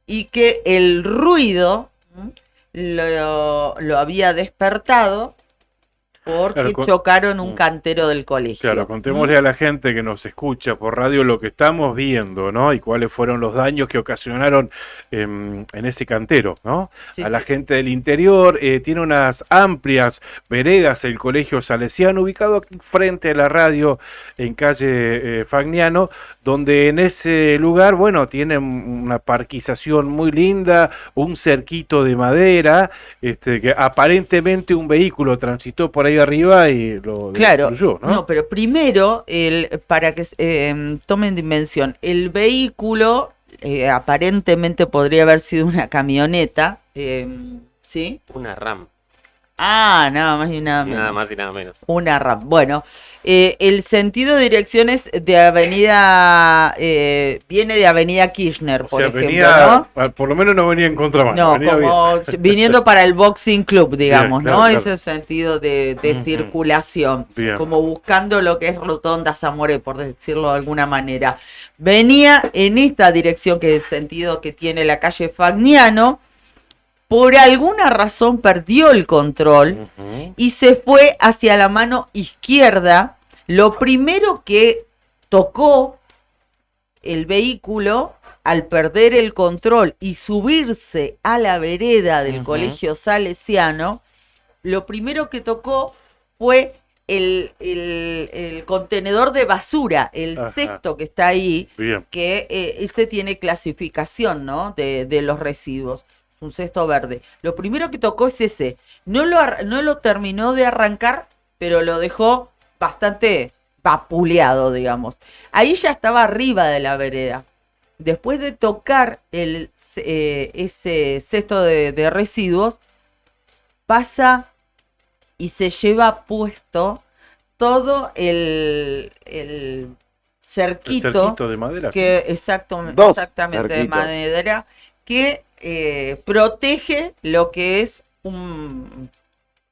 y que el ruido lo había despertado porque Claro, chocaron un cantero del colegio. Claro, contémosle a la gente que nos escucha por radio lo que estamos viendo, ¿no? Y cuáles fueron los daños que ocasionaron en ese cantero, ¿no? Sí, A la sí. gente del interior, tiene unas amplias veredas el Colegio Salesiano, ubicado aquí frente a la radio en calle Fagnano, donde en ese lugar, bueno, tiene una parquización muy linda, un cerquito de madera, que aparentemente un vehículo transitó por ahí arriba y lo Claro, destruyó, ¿no? no, pero primero, para que tomen dimensión, el vehículo aparentemente podría haber sido una camioneta, ¿sí? Una RAM, Ah, nada más y nada menos. nada más y nada menos. Una RAM. Bueno, el sentido de direcciones de avenida, viene de avenida Kirchner, O por sea, ejemplo, venía, ¿no? por lo menos no venía en contramano. No, venía bien. como viniendo para el Boxing Club, digamos, Bien, ¿no? claro, Ese sentido de Ujú. circulación, Bien. como buscando lo que es Rotonda Zamoré, por decirlo de alguna manera. Venía en esta dirección, que es el sentido que tiene la calle Fagnano, por alguna razón perdió el control Ujú. y se fue hacia la mano izquierda. Lo primero que tocó el vehículo al perder el control y subirse a la vereda del Ujú. Colegio Salesiano, lo primero que tocó fue el contenedor de basura, el Ajá. cesto que está ahí, Bien. que ese tiene clasificación, ¿no? de los residuos, un cesto verde. Lo primero que tocó es ese. No lo terminó de arrancar, pero lo dejó bastante vapuleado, digamos. Ahí ya estaba arriba de la vereda. Después de tocar ese cesto de residuos, pasa y se lleva puesto todo el cerquito, El cerquito de madera. que sí. exactamente Dos de cerquitos. madera, que protege lo que es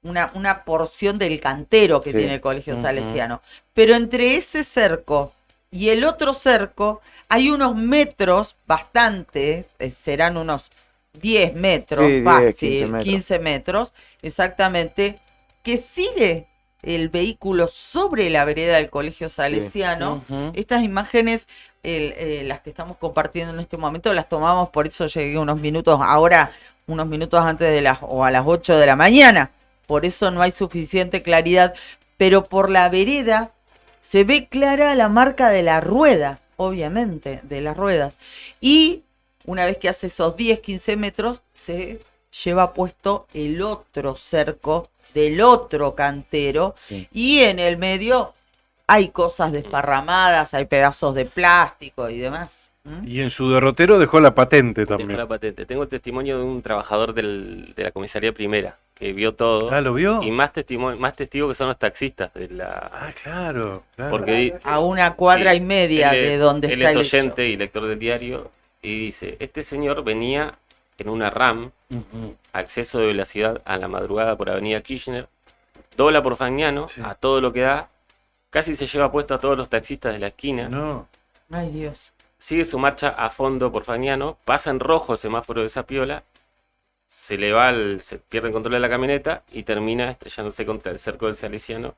una porción del cantero que Sí. tiene el Colegio Ujú. Salesiano. Pero entre ese cerco y el otro cerco hay unos metros bastante, serán unos 10 metros, Sí, 10, fácil, 15 metros. 15 metros, exactamente, que sigue el vehículo sobre la vereda del Colegio Salesiano. Ujú. Estas imágenes, las que estamos compartiendo en este momento, las tomamos, por eso llegué unos minutos antes de o a las 8 de la mañana. Por eso no hay suficiente claridad, pero por la vereda se ve clara la marca de la rueda, obviamente, de las ruedas. Y una vez que hace esos 10, 15 metros, se lleva puesto el otro cerco del otro cantero. Sí. Y en el medio hay cosas desparramadas, hay pedazos de plástico y demás. ¿Mm? Y en su derrotero dejó la patente Tengo también. la patente. Tengo el testimonio de un trabajador de la comisaría primera que vio todo. Ah, ¿lo vio? Y más testigos que son los taxistas de la. Ah, claro. Porque A una cuadra sí, y media él de es- donde él está es el hecho. oyente y lector del diario y dice, este señor venía en una RAM, Ujú. acceso de la ciudad a la madrugada por Avenida Kirchner, dobla por Fagnano, Sí. a todo lo que da, casi se lleva puesto a todos los taxistas de la esquina, No. Ay, Dios. sigue su marcha a fondo por Fagnano, pasa en rojo el semáforo de esa piola, se pierde el control de la camioneta y termina estrellándose contra el cerco del Salesiano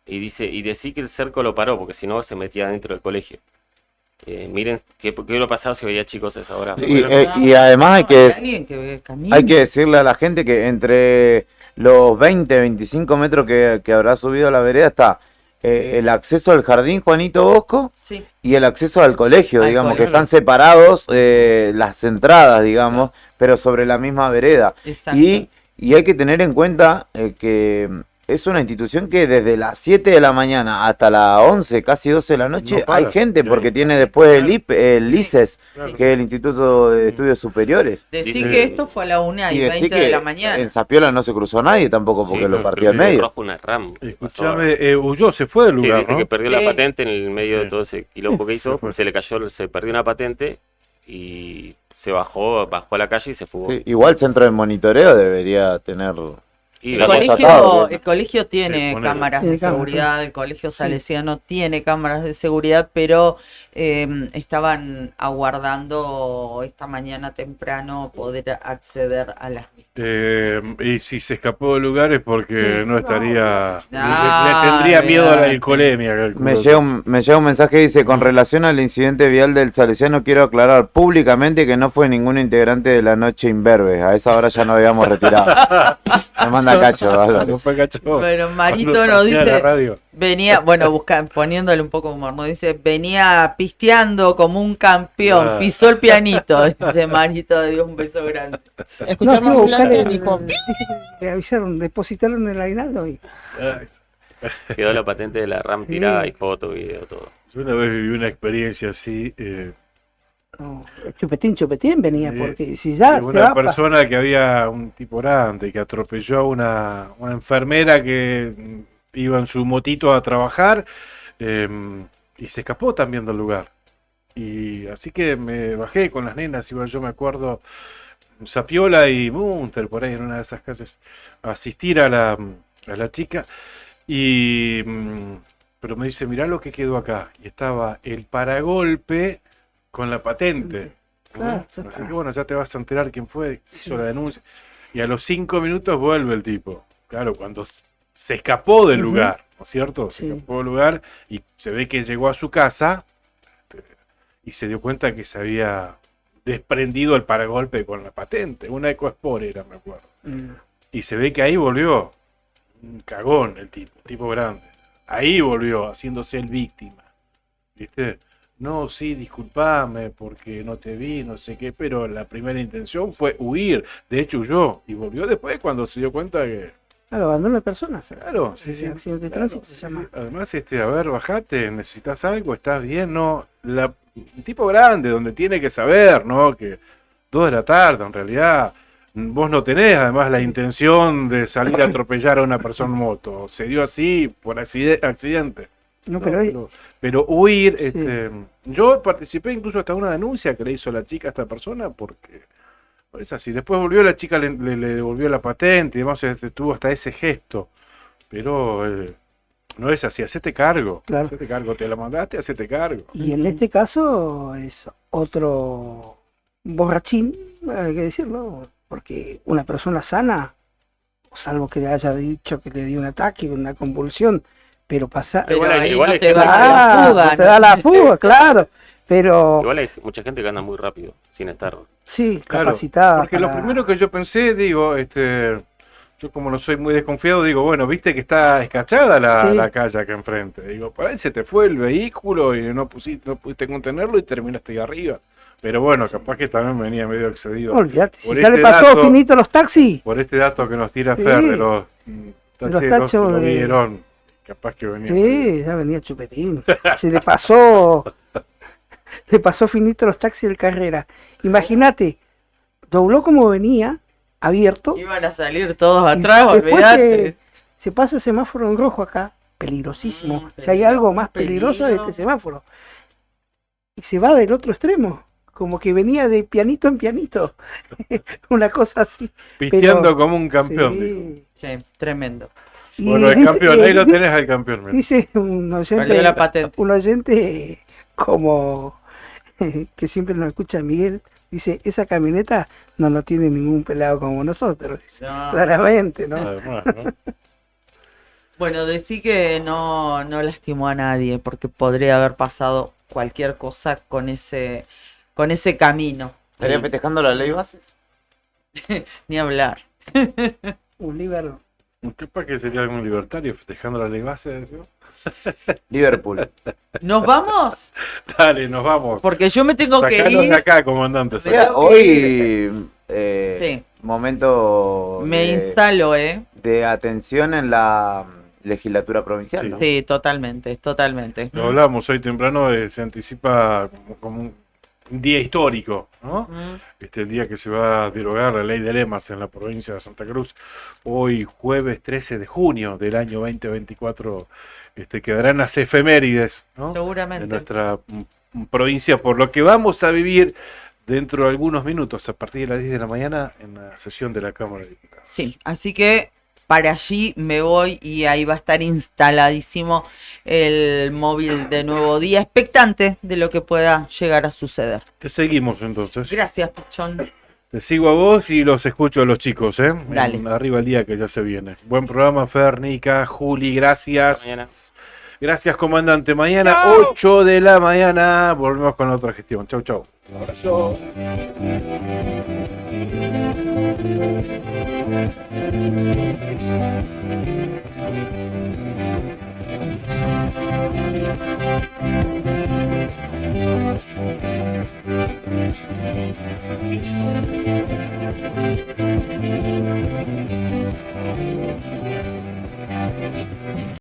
y dice, y decí que el cerco lo paró porque si no se metía dentro del colegio. Miren qué hubiera pasado si veía chicos a esa hora. Y además alguien que camine. hay que decirle a la gente que entre los 20, 25 metros que habrá subido a la vereda está el acceso al jardín Juanito Bosco Sí. y el acceso al colegio, Al digamos, colegio. que están separados las entradas, digamos, pero sobre la misma vereda. Exacto. Y hay que tener en cuenta que es una institución que desde las 7 de la mañana hasta las 11, casi 12 de la noche, No para. hay gente, Sí. porque tiene después el ICES, Claro. que es el Instituto de Estudios Superiores. Decí Dice- que esto fue a la 1 y decí 20 de la mañana. en Zapiola no se cruzó nadie tampoco, porque Sí, lo no, partió pero al dice medio. rojo una RAM. Escuchame, huyó, se fue del Sí, lugar, dice ¿no? que perdió Sí. la patente en el medio Sí. de todo ese quilombo que hizo, Se fue. se le cayó, se perdió una patente y se bajó a la calle y se fugó. Sí, igual centro de monitoreo debería tener Y La cosa está bien. El colegio tiene ponele. cámaras Tiene de cámaras, seguridad, el colegio salesiano tiene cámaras de seguridad, pero estaban aguardando esta mañana temprano poder acceder a las mismas. Y si se escapó del lugar es porque Sí, no estaría. Ah, le tendría miedo a la olvidate. alcoholemia. calculo Me yo. llega un mensaje que dice, con relación al incidente vial del Salesiano, quiero aclarar públicamente que no fue ningún integrante de la noche imberbe. A esa hora ya nos habíamos retirado. Me manda Cacho, Álvaro. No fue Cacho. Pero Marito Cuando nos salía a la dice, radio. venía, bueno, poniéndole un poco de humor, nos dice, venía pisteando como un campeón, Ah. pisó el pianito, dice Marito, dio un beso grande. No, Escuchamos fui a buscar ambulancia y el- dijo, dice que le avisaron, depositaron el aguinaldo y Quedó la patente de la RAM Sí. tirada y foto, video, todo. Yo una vez viví una experiencia así. no, chupetín venía, Sí. porque si ya de se una va persona que había un tipo grande que atropelló a una enfermera que iba en su motito a trabajar y se escapó también del lugar. Y así que me bajé con las nenas, iba yo me acuerdo, Sapiola y Munter, por ahí en una de esas calles, a asistir a la chica. Y, pero me dice, mirá lo que quedó acá. Y estaba el paragolpe con la patente. Claro, ¿no? ya Así está. que bueno, ya te vas a enterar quién fue, que Sí. hizo la denuncia. Y a los 5 minutos vuelve el tipo. Claro, cuando se escapó del Ujú. lugar, ¿no es cierto? Se Sí. escapó del lugar y se ve que llegó a su casa y se dio cuenta que se había desprendido el paragolpe con la patente. Una EcoSport era, me acuerdo. Mm. Y se ve que ahí volvió. Un cagón el tipo, un tipo grande. Ahí volvió, haciéndose el víctima. ¿Viste? No, sí, discúlpame porque no te vi, no sé qué, pero la primera intención fue huir. De hecho, huyó. Y volvió después cuando se dio cuenta que. Claro, abandono de personas. Claro, sí, sí. Accidente de Claro, tránsito se sí, llama. sí. Además, a ver, bajate, necesitas algo, estás bien, no. Un tipo grande, donde tiene que saber, ¿no? Que 2 de la tarde, en realidad, vos no tenés además la intención de salir a atropellar a una persona en moto. Se dio así por accidente. No, ¿no? pero Huir, Sí. yo participé incluso hasta una denuncia que le hizo la chica a esta persona porque es así. Después volvió la chica, le devolvió la patente y demás, tuvo hasta ese gesto. Pero no es así, hacete cargo. Claro. Hacete cargo, te la mandaste, hacete cargo. y en este caso es otro borrachín, hay que decirlo, porque una persona sana, salvo que le haya dicho que le dio un ataque, una convulsión, pero pasa. Pero Igual hay- ahí igual no hay te gente va que- a la Ah, fuga, te ¿no? da la fuga, claro, pero Igual hay mucha gente que anda muy rápido, sin estar. sí, Claro, capacitada. porque lo para- primero que yo pensé, digo, yo como no soy muy desconfiado, digo, bueno, viste que está escachada Sí. la calle acá enfrente. Digo, por ahí se te fue el vehículo y no pudiste contenerlo y terminaste ahí arriba. Pero bueno, capaz que también venía medio excedido. No, olvídate, Por si ya le este pasó dato- finito los taxis, Por este dato que nos tira Sí. Fer de los los tachos lo de- vieron, capaz que venía. sí, ya venía chupetín. Se le pasó finito los taxis del Carrera. Imagínate, dobló como venía, abierto. Iban a salir todos y atrás, después olvídate. se pasa el semáforo en rojo acá, peligrosísimo. Mm, Si hay algo más peligroso es peligro. este semáforo. Y se va del otro extremo, como que venía de pianito en pianito. Una cosa así. Pisteando pero- como un campeón. Sí. dijo. Sí, tremendo. Y Bueno, el dice- campeón, ahí lo tenés al campeón. mira. Dice un oyente, Perdió la patente. un oyente como que siempre nos escucha Miguel, dice, esa camioneta no lo tiene ningún pelado como nosotros, dice. No. Claramente, ¿no? Además, ¿no? Bueno, decí que no lastimó a nadie, porque podría haber pasado cualquier cosa con ese camino. ¿Estaría festejando la ley bases? Ni hablar. Un líbaro. Capaz que sería algún libertario festejando la ley base. ¿decimos? Liverpool. ¿Nos vamos? Dale, nos vamos. Porque yo me tengo que Sacanos de ir. acá, comandante. O sea, hoy momento Me instalo, de atención en la legislatura provincial. Sí. ¿no? Sí, totalmente. Lo hablamos hoy temprano, se anticipa como un día histórico, ¿no? El día que se va a derogar la ley de lemas en la provincia de Santa Cruz. Hoy, jueves 13 de junio del año 2024, quedarán las efemérides, ¿no? Seguramente. De nuestra provincia, por lo que vamos a vivir dentro de algunos minutos, a partir de las 10 de la mañana, en la sesión de la Cámara de Diputados. Sí, así que para allí me voy y ahí va a estar instaladísimo el móvil de Nuevo Día, expectante de lo que pueda llegar a suceder. Te seguimos entonces. Gracias, Pichón. Te sigo a vos y los escucho a los chicos, ¿eh? Dale. Arriba el día que ya se viene. Buen programa, Fer, Nica, Juli, gracias. Mañana. Gracias, comandante. Mañana, Chau. 8 de la mañana, volvemos con la otra gestión. Chau, chau. Un abrazo.